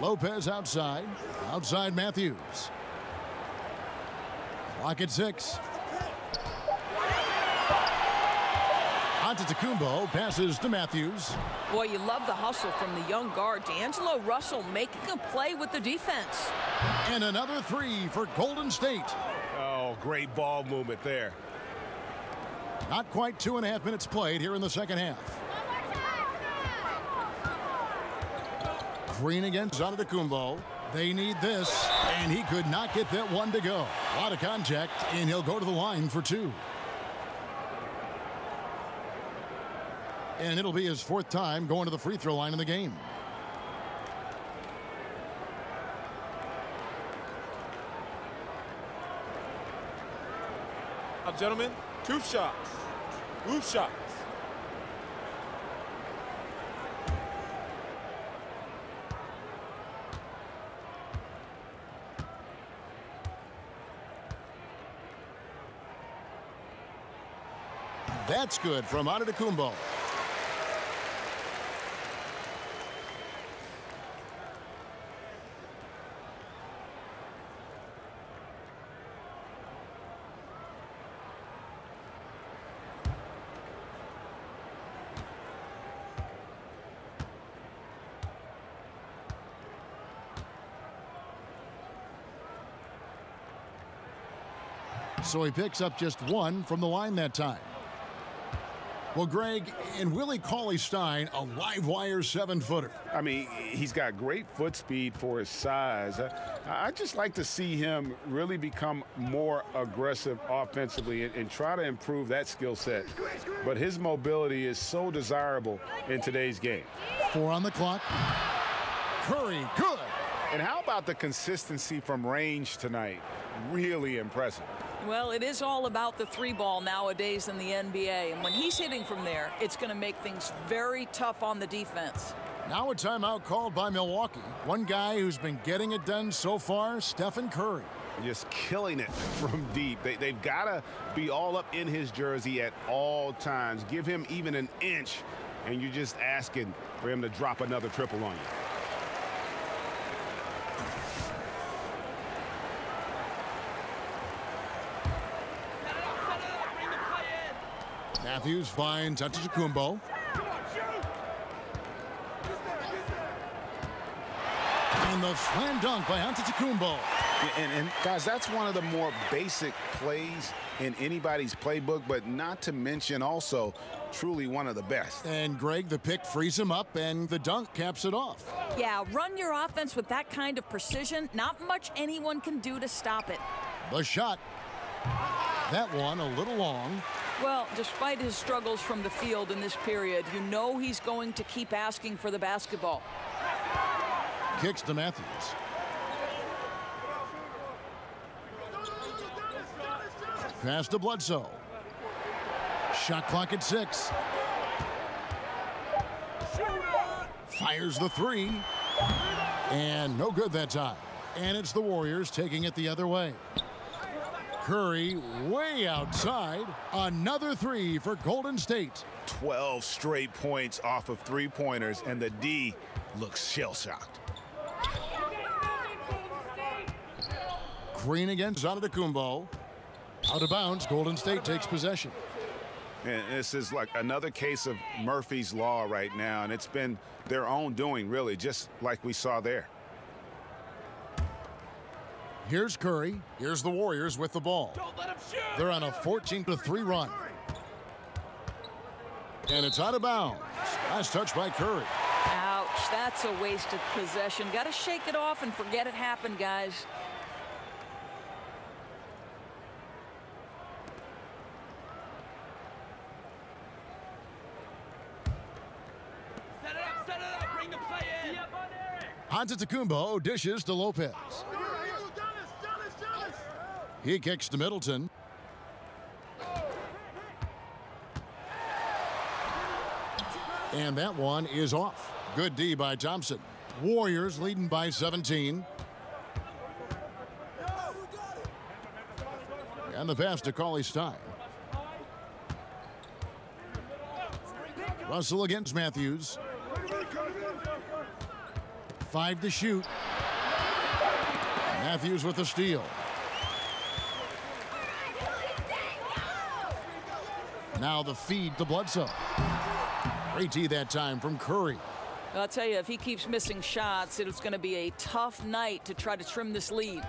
Lopez outside. Outside Matthews. Clock at 6. Antetokounmpo passes to Matthews. Boy, you love the hustle from the young guard. D'Angelo Russell making a play with the defense. And another 3 for Golden State. Oh, great ball movement there. Not quite 2.5 minutes played here in the second half. Green against Antetokounmpo. They need this, and he could not get that one to go. A lot of contact, and he'll go to the line for 2. And it'll be his 4th time going to the free throw line in the game. Now, gentlemen, 2 shots. 2 shots. That's good from Antetokounmpo. So he picks up just 1 from the line that time. Well, Greg, and Willie Cauley-Stein, a live wire 7-footer. I mean, he's got great foot speed for his size. I just like to see him really become more aggressive offensively and try to improve that skill set. But his mobility is so desirable in today's game. 4 on the clock. Curry, good. And how about the consistency from range tonight? Really impressive. Well, it is all about the 3-ball nowadays in the NBA. And when he's hitting from there, it's going to make things very tough on the defense. Now a timeout called by Milwaukee. One guy who's been getting it done so far, Stephen Curry. Just killing it from deep. They've got to be all up in his jersey at all times. Give him even an inch, and you're just asking for him to drop another triple on you. Matthews finds Antetokounmpo. And the slam dunk by Antetokounmpo. And guys, that's one of the more basic plays in anybody's playbook, but not to mention also truly one of the best. And Greg, the pick frees him up, and the dunk caps it off. Yeah, run your offense with that kind of precision. Not much anyone can do to stop it. The shot. That one a little long. Well, despite his struggles from the field in this period, you know he's going to keep asking for the basketball. Kicks to Matthews. Pass to Bledsoe. Shot clock at 6. Fires the 3. And no good that time. And it's the Warriors taking it the other way. Curry way outside. Another 3 for Golden State. 12 straight points off of 3-pointers, and the D looks shell-shocked. Green against Antetokounmpo. Out of bounds, Golden State takes possession. And this is like another case of Murphy's Law right now, and it's been their own doing, really, just like we saw there. Here's Curry. Here's the Warriors with the ball. Don't let him shoot. They're on a 14-3 run. And it's out of bounds. Nice touch by Curry. Ouch, that's a wasted possession. Got to shake it off and forget it happened, guys. Antetokounmpo dishes to Lopez. He kicks to Middleton. And that one is off. Good D by Thompson. Warriors leading by 17. And the pass to Cauley-Stein. Russell against Matthews. 5 to shoot. Matthews with the steal. Now the feed to Bledsoe. Great D that time from Curry. I'll tell you, if he keeps missing shots, it's going to be a tough night to try to trim this lead.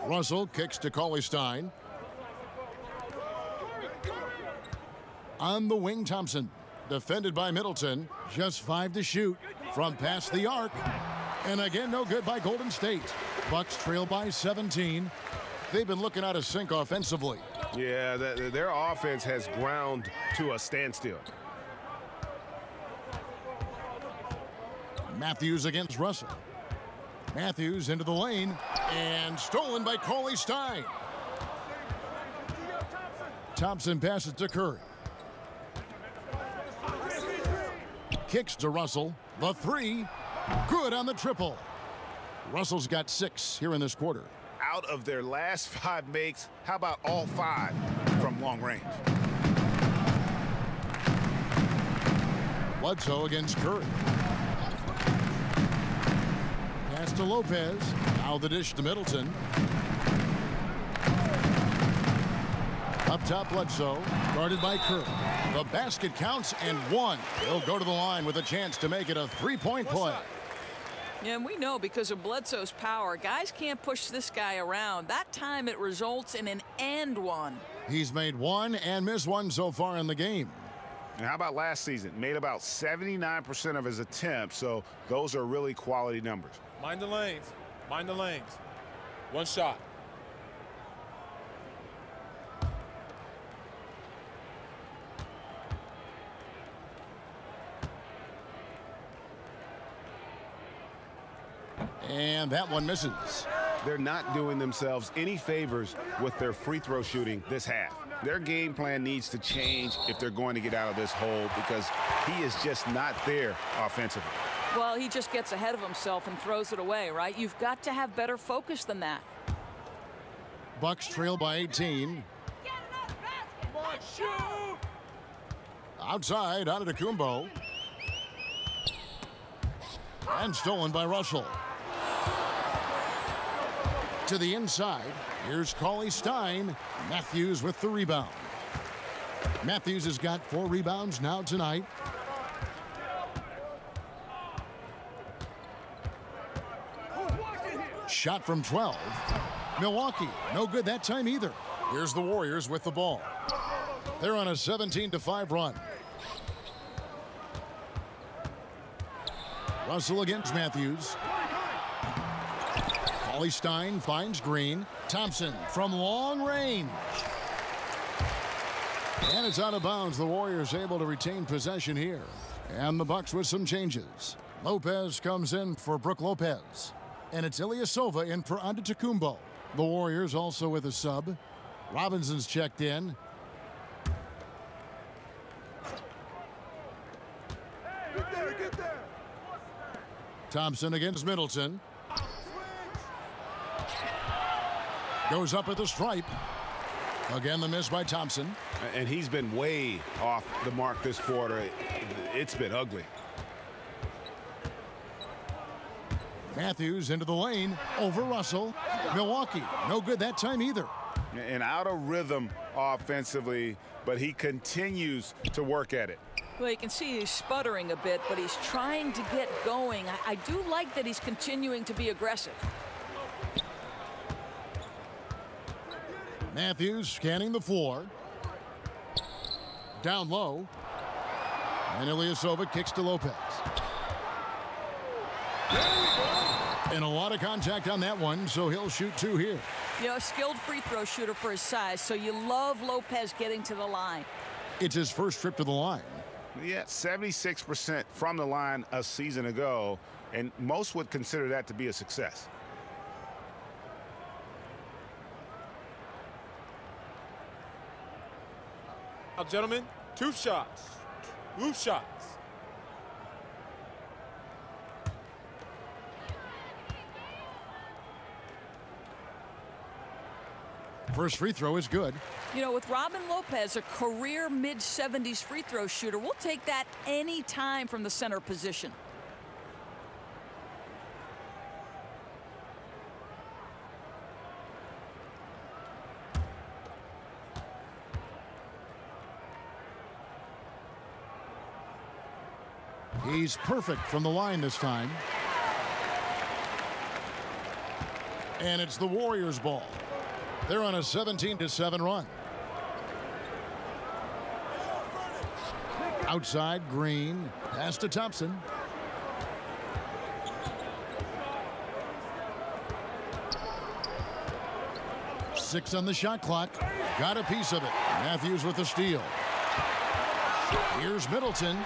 Russell kicks to Cauley-Stein. On the wing, Thompson. Defended by Middleton. Just 5 to shoot from past the arc. And again, no good by Golden State. Bucks trail by 17. They've been looking out of sync offensively. Yeah, their offense has ground to a standstill. Matthews against Russell. Matthews into the lane and stolen by Cauley-Stein. Thompson passes to Curry. Kicks to Russell. The 3. Good on the triple. Russell's got 6 here in this quarter. Out of their last 5 makes, how about all 5 from long range? Bledsoe against Curry. Pass to Lopez. Now the dish to Middleton. Up top, Bledsoe. Guarded by Curry. The basket counts and 1. He'll go to the line with a chance to make it a 3-point play. Yeah, and we know because of Bledsoe's power, guys can't push this guy around. That time it results in an and 1. He's made 1 and missed 1 so far in the game. And how about last season? Made about 79% of his attempts, so those are really quality numbers. Mind the lanes. Mind the lanes. 1 shot. And that one misses. They're not doing themselves any favors with their free throw shooting this half. Their game plan needs to change if they're going to get out of this hole because he is just not there offensively. Well, he just gets ahead of himself and throws it away, right? You've got to have better focus than that. Bucks trail by 18. Outside, Antetokounmpo. And stolen by Russell. To the inside, here's Cauley-Stein. Matthews with the rebound. Matthews has got 4 rebounds now tonight. Shot from 12. Milwaukee, no good that time either. Here's the Warriors with the ball. They're on a 17-5 run. Russell against Matthews. Cauley-Stein finds Green. Thompson from long range. And it's out of bounds. The Warriors able to retain possession here. And the Bucks with some changes. Lopez comes in for Brook Lopez. And it's Ilyasova in for Antetokounmpo. The Warriors also with a sub. Robinson's checked in. Get there. Thompson against Middleton. Goes up at the stripe. Again, the miss by Thompson. And he's been way off the mark this quarter. It's been ugly. Matthews into the lane. Over Russell. Milwaukee, no good that time either. And out of rhythm offensively, but he continues to work at it. Well, you can see he's sputtering a bit, but he's trying to get going. I do like that he's continuing to be aggressive. Matthews scanning the floor. Down low. And Ilyasova kicks to Lopez. And a lot of contact on that one, so he'll shoot 2 here. You know, a skilled free throw shooter for his size, so you love Lopez getting to the line. It's his first trip to the line. Yeah, 76% from the line a season ago, and most would consider that to be a success. Now, gentlemen, 2 shots. 2 shots. First free throw is good. You know, with Robin Lopez, a career mid-70s free throw shooter, we'll take that any time from the center position. He's perfect from the line this time. And it's the Warriors' ball. They're on a 17-7 run. Outside, Green. Pass to Thompson. Six on the shot clock. Got a piece of it. Matthews with the steal. Here's Middleton.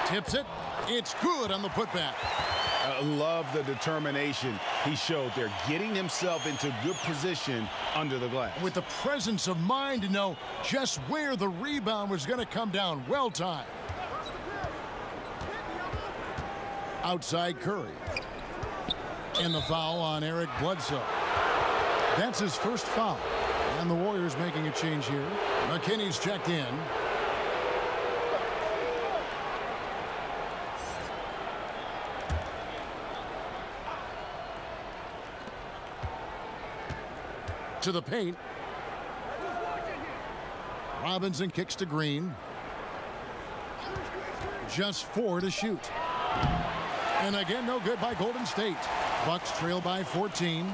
Tips it. It's good on the putback. Love the determination he showed there, getting himself into good position under the glass. With the presence of mind to know just where the rebound was going to come down. Well timed. Outside Curry. And the foul on Eric Bledsoe. That's his first foul. And the Warriors making a change here. McKinney's checked in. To the paint. Robinson kicks to Green. Just 4 to shoot. And again, no good by Golden State. Bucks trail by 14.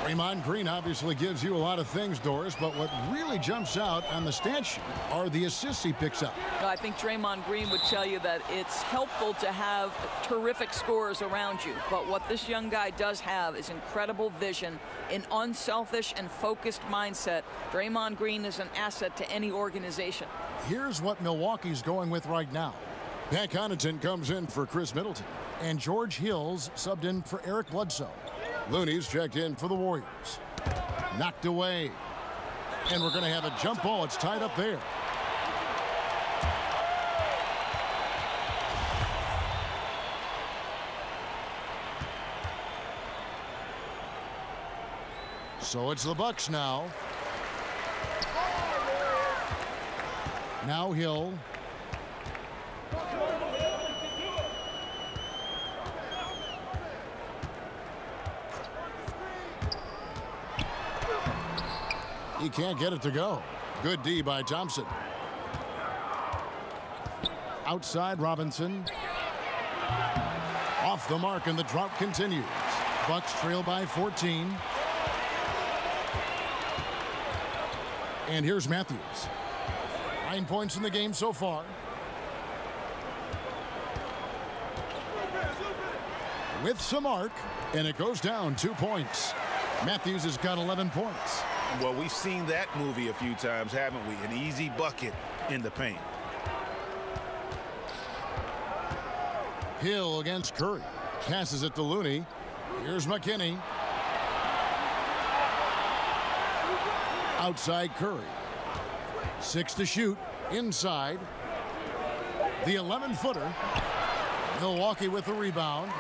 Draymond Green obviously gives you a lot of things, Doris, but what really jumps out on the stat sheet are the assists he picks up. I think Draymond Green would tell you that it's helpful to have terrific scorers around you, but what this young guy does have is incredible vision, an unselfish and focused mindset. Draymond Green is an asset to any organization. Here's what Milwaukee's going with right now. Pat Connaughton comes in for Chris Middleton, and George Hill's subbed in for Eric Bledsoe. Looney's checked in for the Warriors. Knocked away. And we're going to have a jump ball. It's tied up there. So it's the Bucks now. Now Hill. He can't get it to go. Good D by Thompson. Outside Robinson. Off the mark, and the drought continues. Bucks trail by 14. And here's Matthews. 9 points in the game so far. With some arc, and it goes down 2 points. Matthews has got 11 points. Well, we've seen that movie a few times, haven't we? An easy bucket in the paint. Hill against Curry. Passes it to Looney. Here's McKinney. Outside Curry. 6 to shoot. Inside. The 11-footer. Milwaukee with the rebound.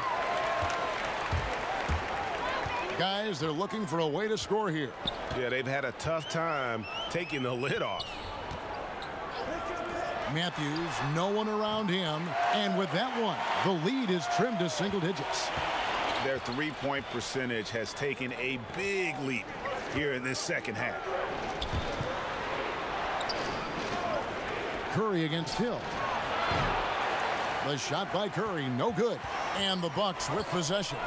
Guys, they're looking for a way to score here. Yeah, they've had a tough time taking the lid off. Matthews, no one around him. And with that one, the lead is trimmed to single digits. Their three-point percentage has taken a big leap here in this second half. Curry against Hill. The shot by Curry, no good. And the Bucks with possession.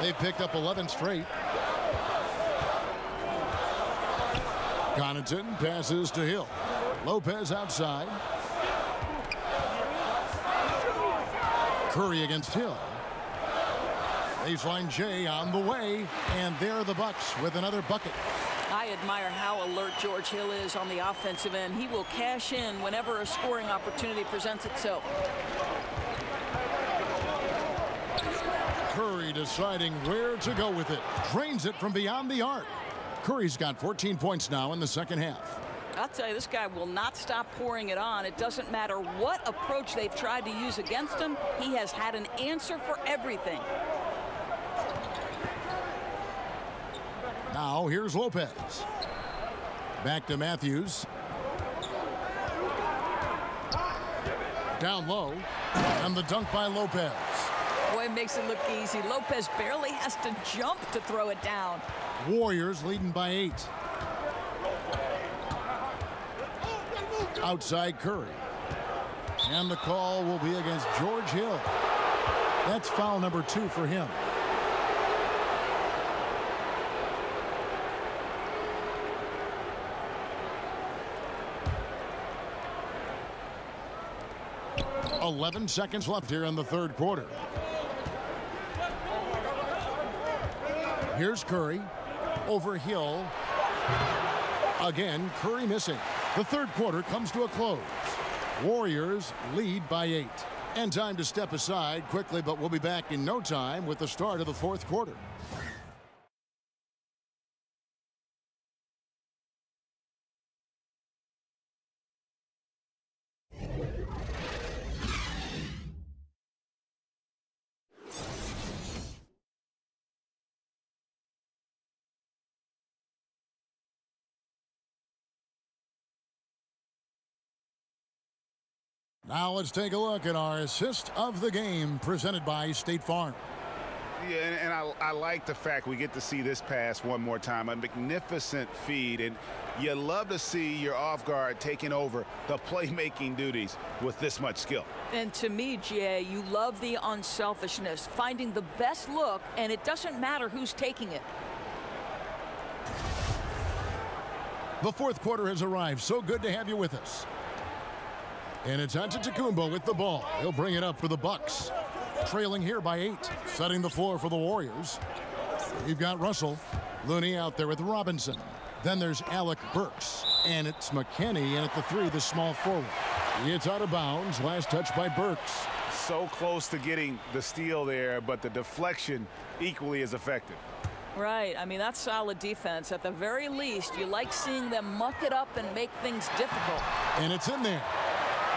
They've picked up 11 straight. Connaughton passes to Hill. Lopez outside. Curry against Hill. Baseline J on the way. And there are the Bucks with another bucket. I admire how alert George Hill is on the offensive end. He will cash in whenever a scoring opportunity presents itself. Curry deciding where to go with it. Drains it from beyond the arc. Curry's got 14 points now in the second half. I'll tell you, this guy will not stop pouring it on. It doesn't matter what approach they've tried to use against him. He has had an answer for everything. Now here's Lopez. Back to Matthews. Down low. And the dunk by Lopez. Boy, it makes it look easy. Lopez barely has to jump to throw it down. Warriors leading by 8. Outside Curry. And the call will be against George Hill. That's foul number 2 for him. .11 seconds left here in the third quarter. Here's Curry. Over Hill. Again, Curry missing. The third quarter comes to a close. Warriors lead by 8. And time to step aside quickly, but we'll be back in no time with the start of the fourth quarter. Now let's take a look at our assist of the game presented by State Farm. Yeah, and I like the fact we get to see this pass one more time. A magnificent feed, and you love to see your off guard taking over the playmaking duties with this much skill. And to me, Jay, you love the unselfishness, finding the best look, and it doesn't matter who's taking it. The fourth quarter has arrived. So good to have you with us. And it's Antetokounmpo with the ball. He'll bring it up for the Bucks. Trailing here by 8. Setting the floor for the Warriors. You've got Russell. Looney out there with Robinson. Then there's Alec Burks. And it's McKinney in at the 3, the small forward. It's out of bounds. Last touch by Burks. So close to getting the steal there, but the deflection equally as effective. Right. I mean, that's solid defense. At the very least, you like seeing them muck it up and make things difficult. And it's in there.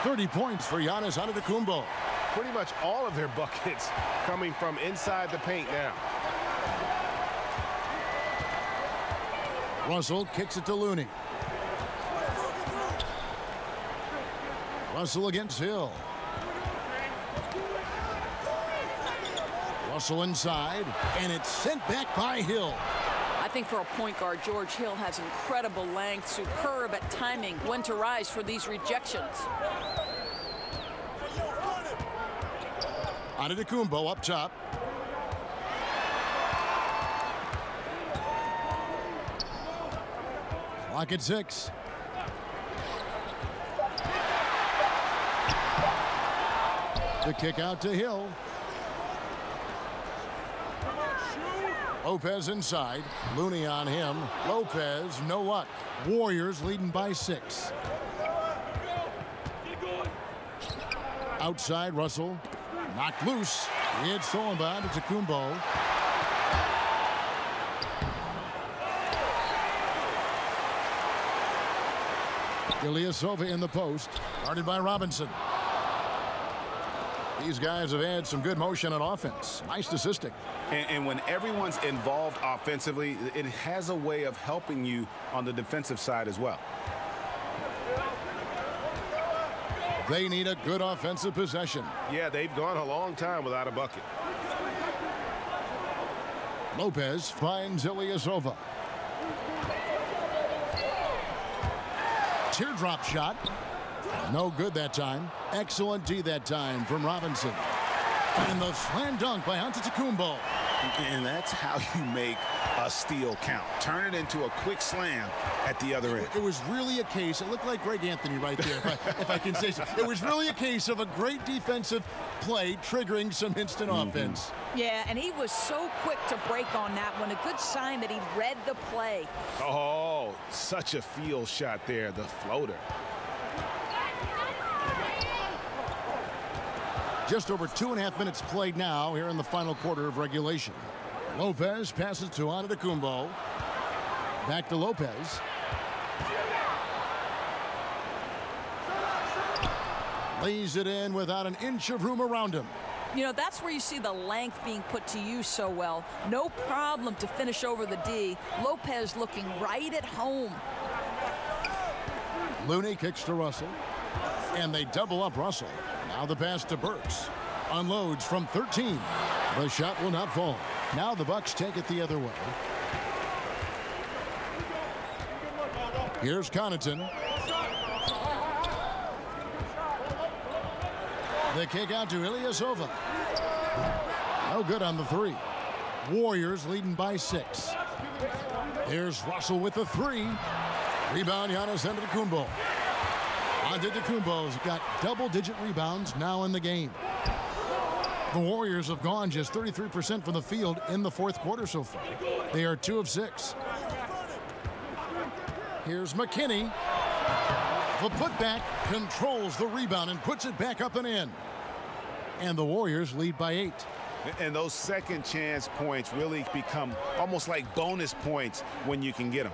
30 points for Giannis Antetokounmpo. Pretty much all of their buckets coming from inside the paint now. Russell kicks it to Looney. Russell against Hill. Russell inside, and it's sent back by Hill. I think for a point guard, George Hill has incredible length, superb at timing, when to rise for these rejections. Antetokounmpo up top. Clock at 6. The kick out to Hill. Lopez inside. Looney on him. Lopez, no luck. Warriors leading by 6. Outside, Russell. Knocked loose. It's stolen by Antetokounmpo. Ilyasova in the post. Guarded by Robinson. These guys have had some good motion on offense. Nice assisting. And when everyone's involved offensively, it has a way of helping you on the defensive side as well. They need a good offensive possession. Yeah, they've gone a long time without a bucket. Lopez finds Ilyasova. Teardrop shot. No good that time. Excellent D that time from Robinson. And the slam dunk by Antetokounmpo. And that's how you make a steal count. Turn it into a quick slam at the other end. It was really a case, it looked like Greg Anthony right there, if I can say so. It was really a case of a great defensive play triggering some instant offense. Yeah, and he was so quick to break on that one. A good sign that he read the play. Oh, such a field shot there, the floater. Just over 2.5 minutes played now here in the final quarter of regulation. Lopez passes to Antetokounmpo. Back to Lopez. Lays it in without an inch of room around him. You know, that's where you see the length being put to use so well. No problem to finish over the D. Lopez looking right at home. Looney kicks to Russell. And they double up Russell. Now the pass to Burks. Unloads from 13. The shot will not fall. Now the Bucks take it the other way. Here's Connaughton. The kick out to Ilyasova. No good on the three. Warriors leading by 6. Here's Russell with the 3. Rebound, Giannis Antetokounmpo. Antetokounmpo's got double-digit rebounds now in the game. The Warriors have gone just 33% from the field in the fourth quarter so far. They are 2 of 6. Here's McKinney. The putback controls the rebound and puts it back up and in. And the Warriors lead by 8. And those second chance points really become almost like bonus points when you can get them.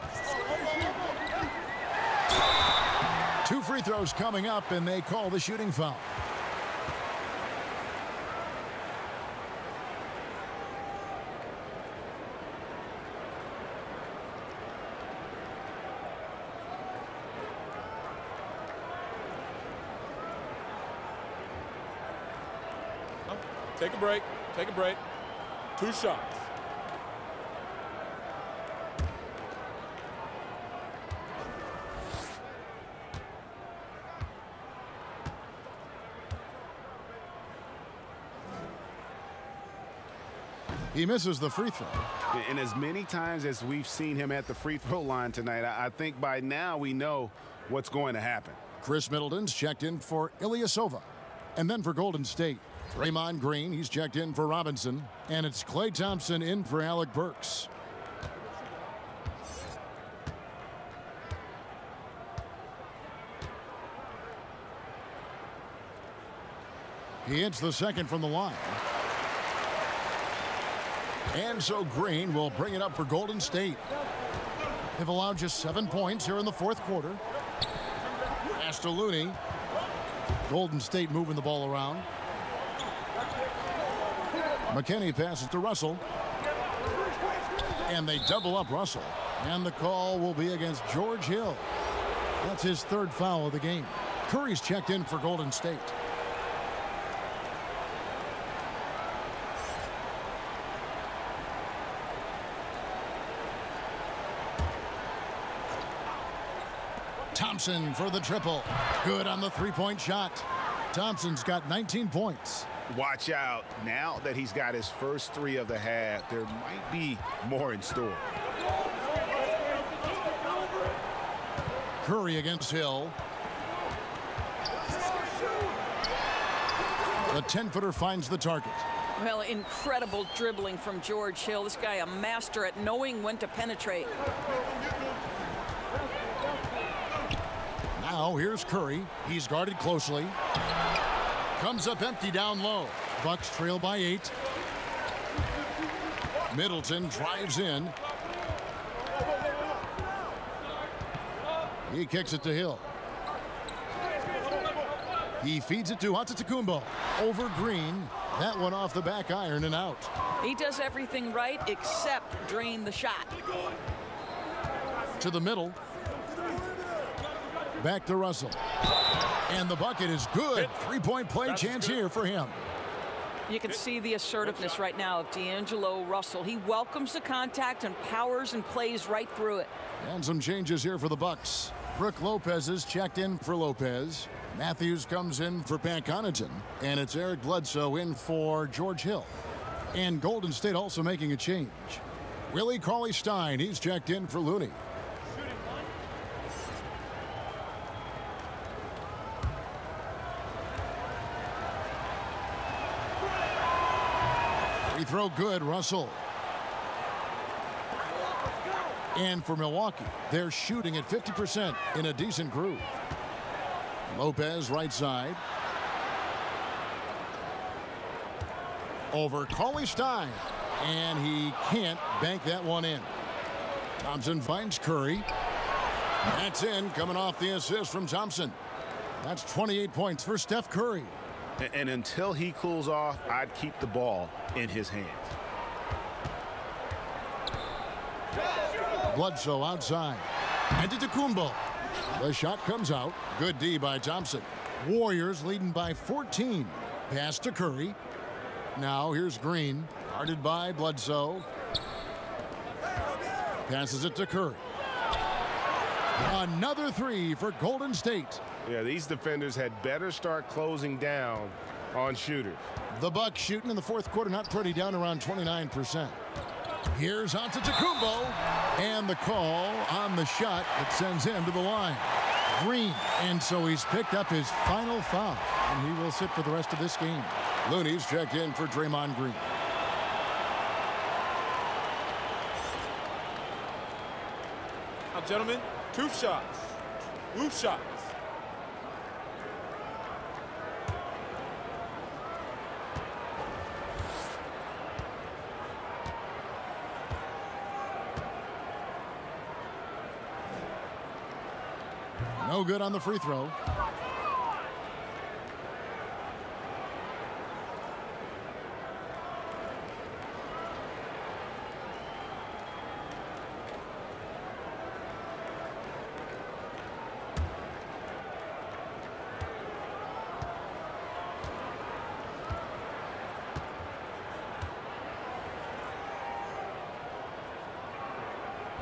2 free throws coming up, and they call the shooting foul. Take a break. Take a break. 2 shots. He misses the free throw. And as many times as we've seen him at the free throw line tonight, I think by now we know what's going to happen. Chris Middleton's checked in for Ilyasova. And then for Golden State, Draymond Green, he's checked in for Robinson. And it's Klay Thompson in for Alec Burks. He hits the second from the line. And so Green will bring it up for Golden State. They've allowed just 7 points here in the fourth quarter. Pass to Looney. Golden State moving the ball around. McKinney passes to Russell. And they double up Russell. And the call will be against George Hill. That's his 3rd foul of the game. Curry's checked in for Golden State. Thompson for the triple. Good on the 3-point shot. Thompson's got 19 points. Watch out. Now that he's got his first 3 of the half, there might be more in store. Curry against Hill. The 10-footer finds the target. Well, incredible dribbling from George Hill. This guy a master at knowing when to penetrate. Now here's Curry. He's guarded closely. Comes up empty down low. Bucks trail by 8. Middleton drives in. He kicks it to Hill. He feeds it to Antetokounmpo. Over Green. That one off the back iron and out. He does everything right except drain the shot. To the middle. Back to Russell. And the bucket is good. 3-point play chance here for him. You can see the assertiveness right now of D'Angelo Russell. He welcomes the contact and powers and plays right through it. And some changes here for the Bucks. Brook Lopez is checked in for Lopez. Matthews comes in for Pat Connaughton. And it's Eric Bledsoe in for George Hill. And Golden State also making a change. Willie Cauley-Stein, he's checked in for Looney. Free throw good, Russell. And for Milwaukee, they're shooting at 50% in a decent groove. Lopez right side. Over Cauley-Stein. And he can't bank that one in. Thompson finds Curry. That's in, coming off the assist from Thompson. That's 28 points for Steph Curry. And until he cools off, I'd keep the ball in his hands. Bledsoe outside. Antetokounmpo. The shot comes out. Good D by Thompson. Warriors leading by 14. Pass to Curry. Now here's Green. Guarded by Bledsoe. Passes it to Curry. Another three for Golden State. Yeah, these defenders had better start closing down on shooters. The Bucks shooting in the fourth quarter, not pretty, down around 29%. Here's Antetokounmpo, and the call on the shot that sends him to the line. Green, and so he's picked up his final foul, and he will sit for the rest of this game. Looney's checked in for Draymond Green. Now, gentlemen, 2 shots. 2 shots. No good on the free throw.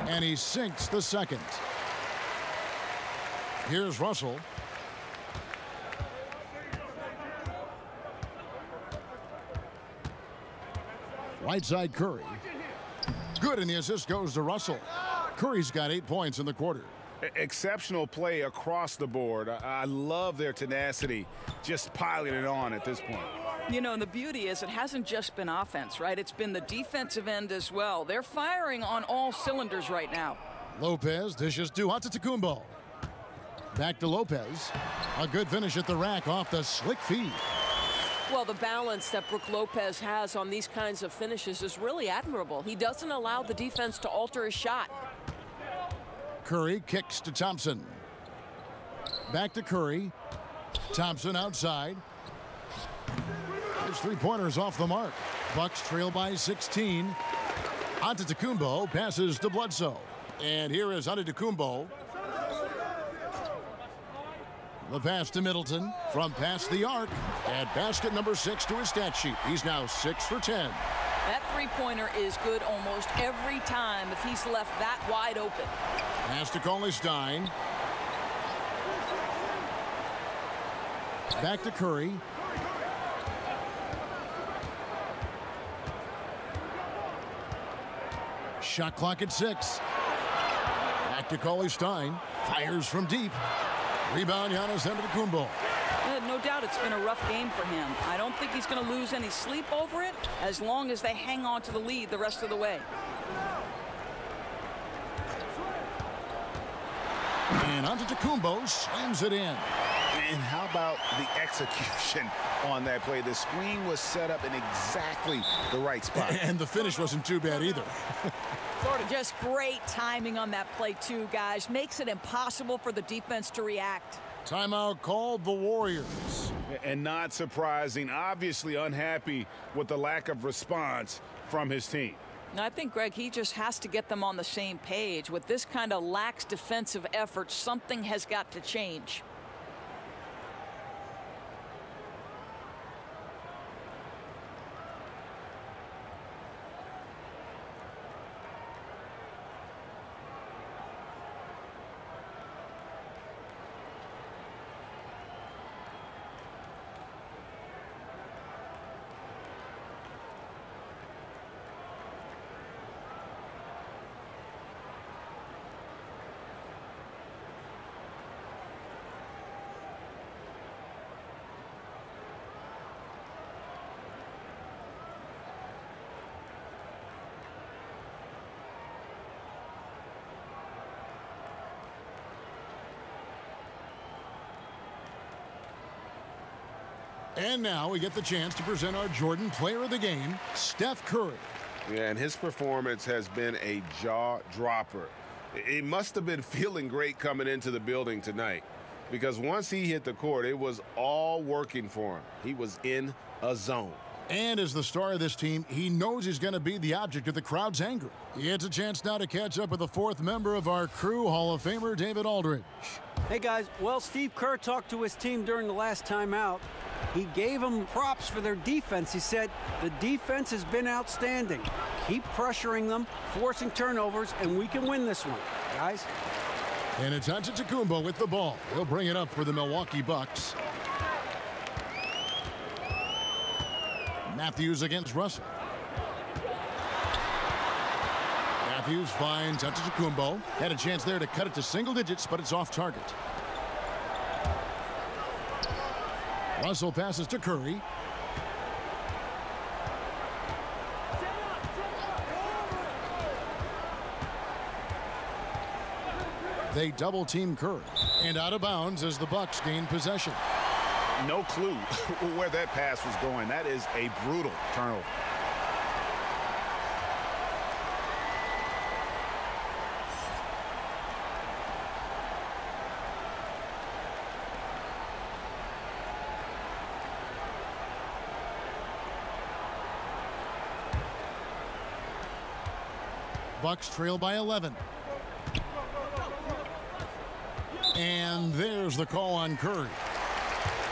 And he sinks the second. Here's Russell. Right side Curry. Good, and the assist goes to Russell. Curry's got 8 points in the quarter. Exceptional play across the board. I love their tenacity, just piling it on at this point. You know, and the beauty is it hasn't just been offense, right? It's been the defensive end as well. They're firing on all cylinders right now. Lopez dishes to Antetokounmpo. Back to Lopez. A good finish at the rack off the slick feed. Well, the balance that Brook Lopez has on these kinds of finishes is really admirable. He doesn't allow the defense to alter his shot. Curry kicks to Thompson. Back to Curry. Thompson outside. His three-pointers off the mark. Bucks trail by 16. Antetokounmpo passes to Bledsoe. And here is Antetokounmpo. The pass to Middleton from past the arc. Add basket number 6 to his stat sheet. He's now 6 for 10. That three-pointer is good almost every time if he's left that wide open. Pass to Cauley-Stein. Back to Curry. Shot clock at 6. Back to Cauley-Stein. Fires from deep. Rebound, Giannis Antetokounmpo. No doubt it's been a rough game for him. I don't think he's going to lose any sleep over it as long as they hang on to the lead the rest of the way. And Antetokounmpo slams it in. And how about the execution on that play? The screen was set up in exactly the right spot. And the finish wasn't too bad either. Just great timing on that play, too, guys. Makes it impossible for the defense to react. Timeout called the Warriors. And not surprising, obviously unhappy with the lack of response from his team. I think, Greg, he just has to get them on the same page. With this kind of lax defensive effort, something has got to change. And now we get the chance to present our Jordan Player of the Game, Steph Curry. Yeah, and his performance has been a jaw-dropper. He must have been feeling great coming into the building tonight, because once he hit the court, it was all working for him. He was in a zone. And as the star of this team, he knows he's going to be the object of the crowd's anger. He gets a chance now to catch up with the fourth member of our crew, Hall of Famer David Aldridge. Hey, guys. Well, Steve Kerr talked to his team during the last timeout. He gave them props for their defense. He said, the defense has been outstanding. Keep pressuring them, forcing turnovers, and we can win this one, guys. And it's Antetokounmpo with the ball. He'll bring it up for the Milwaukee Bucks. Matthews against Russell. Matthews finds Antetokounmpo. Had a chance there to cut it to single digits, but it's off target. Russell passes to Curry. They double-team Curry. And out of bounds as the Bucks gain possession. No clue where that pass was going. That is a brutal turnover. Bucks trail by 11. And there's the call on Curry.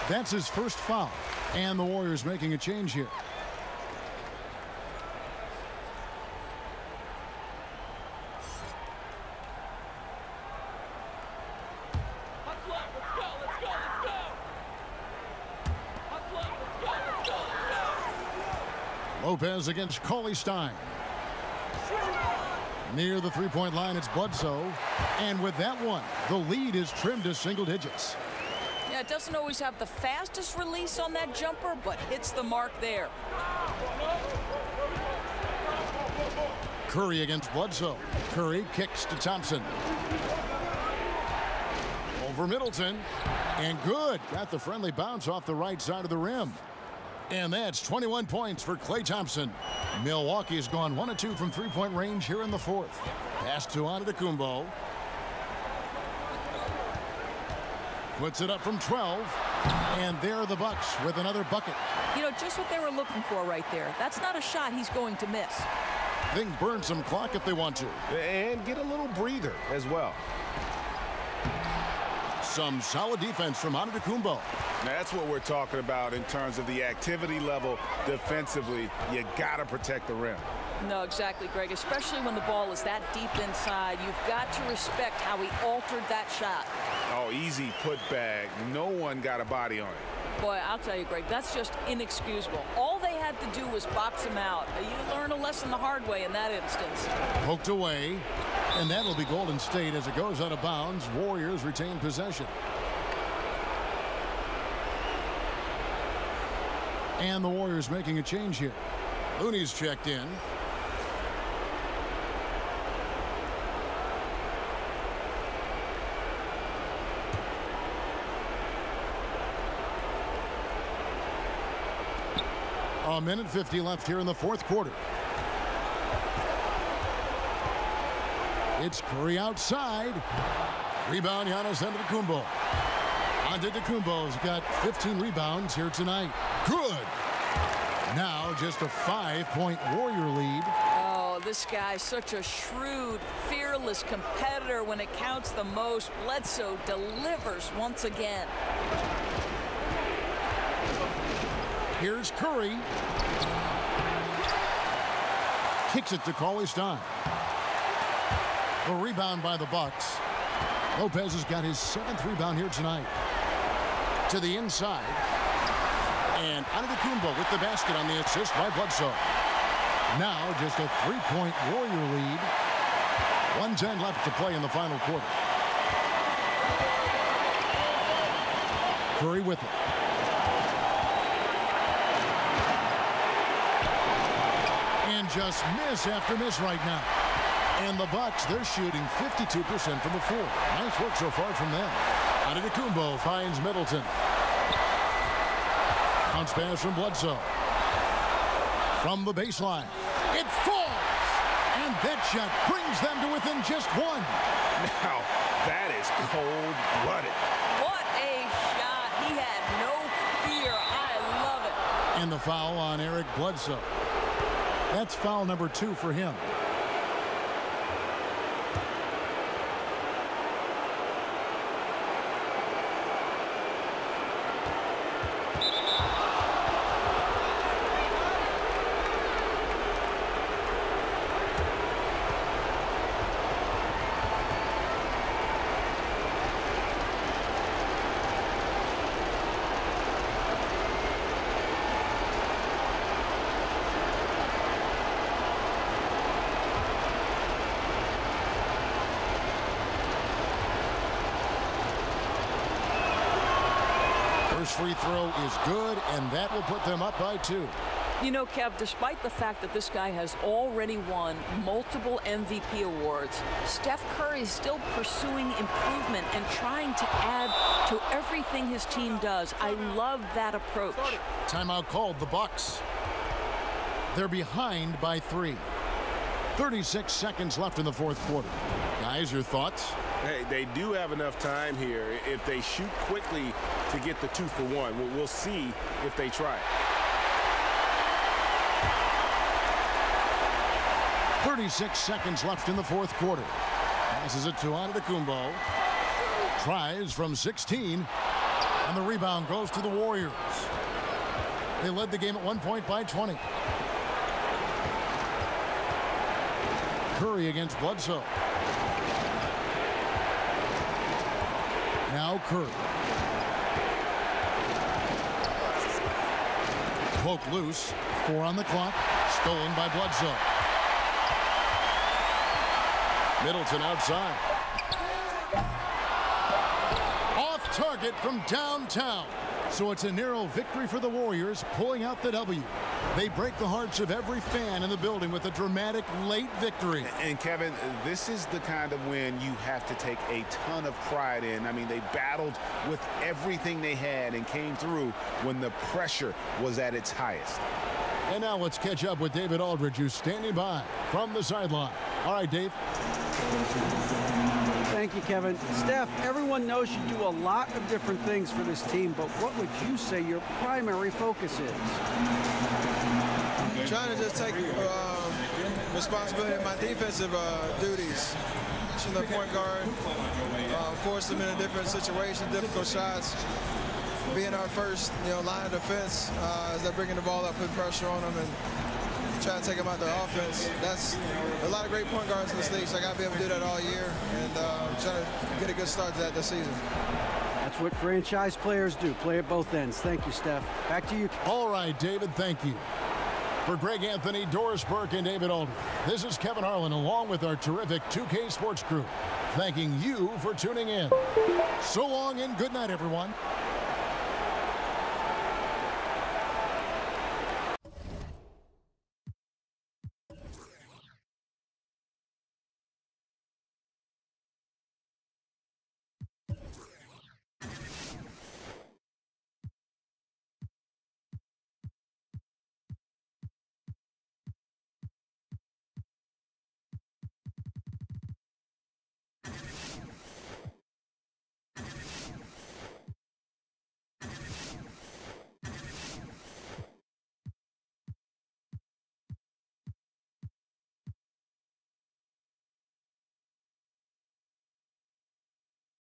That's his first foul. And the Warriors making a change here. Lopez against Cauley Stein. Near the three-point line, it's Bledsoe. And with that one, the lead is trimmed to single digits. Yeah, it doesn't always have the fastest release on that jumper, but hits the mark there. Curry against Bledsoe. Curry kicks to Thompson. Over Middleton. And good. Got the friendly bounce off the right side of the rim. And that's 21 points for Klay Thompson. Milwaukee has gone 1 of 2 from three-point range here in the fourth. Pass to Antetokounmpo. Puts it up from 12. And there are the Bucks with another bucket. You know, just what they were looking for right there. That's not a shot he's going to miss. They can burn some clock if they want to. And get a little breather as well. Some solid defense from Antetokounmpo. That's what we're talking about in terms of the activity level defensively. You got to protect the rim. No, exactly, Greg. Especially when the ball is that deep inside. You've got to respect how he altered that shot. Oh, easy putback. No one got a body on it. Boy, I'll tell you, Greg, that's just inexcusable. All they had to do was box him out. You learn a lesson the hard way in that instance. Poked away. And that'll be Golden State as it goes out of bounds. Warriors retain possession. And the Warriors making a change here. Looney's checked in. A minute 50 left here in the fourth quarter. It's Curry outside. Rebound, Giannis Antetokounmpo. Antetokounmpo's got 15 rebounds here tonight. Good. Now just a 5-point Warrior lead. Oh, this guy's such a shrewd, fearless competitor when it counts the most. Bledsoe delivers once again. Here's Curry. Kicks it to Cauley Stein. A rebound by the Bucks. Lopez has got his 7th rebound here tonight. To the inside. And Antetokounmpo with the basket on the assist by Bledsoe. Now just a 3-point Warrior lead. 1:10 left to play in the final quarter. Curry with it. And just miss after miss right now. And the Bucks, they're shooting 52% from the floor. Nice work so far from them. Antetokounmpo finds Middleton. Now Bounce pass from Bledsoe. From the baseline. It falls! And that shot brings them to within just one. Now, that is cold-blooded. What a shot. He had no fear. I love it. And the foul on Eric Bledsoe. That's foul number 2 for him. First free throw is good, and that will put them up by 2. You know, Kev, despite the fact that this guy has already won multiple MVP awards, Steph Curry is still pursuing improvement and trying to add to everything his team does. I love that approach. Timeout called, the Bucks. They're behind by 3. 36 seconds left in the fourth quarter. Guys, your thoughts? Hey, they do have enough time here if they shoot quickly to get the 2 for 1. We'll see if they try it. 36 seconds left in the fourth quarter. Passes it to Antetokounmpo. Tries from 16. And the rebound goes to the Warriors. They led the game at 1 point by 20. Curry against Bledsoe. Now Curry. Poked loose. 4 on the clock. Stolen by Bledsoe. Middleton outside. Off target from downtown. So it's a narrow victory for the Warriors, pulling out the W. They break the hearts of every fan in the building with a dramatic late victory. And Kevin, this is the kind of win you have to take a ton of pride in. I mean, they battled with everything they had and came through when the pressure was at its highest. And now let's catch up with David Aldridge, who's standing by from the sideline. All right, Dave. Thank you, Kevin. Steph, everyone knows you do a lot of different things for this team, but what would you say your primary focus is? Trying to just take responsibility of my defensive duties. Pushing the point guard, force them in a different situation, difficult shots. Being our first, line of defense as they're bringing the ball up, putting pressure on them, and trying to take them out the offense. That's a lot of great point guards in this league, so I got to be able to do that all year, and trying to get a good start to that this season. That's what franchise players do, play at both ends. Thank you, Steph. Back to you. All right, David, thank you. For Greg Anthony, Doris Burke, and David Aldridge, this is Kevin Harlan along with our terrific 2K Sports crew, thanking you for tuning in. So long and good night, everyone.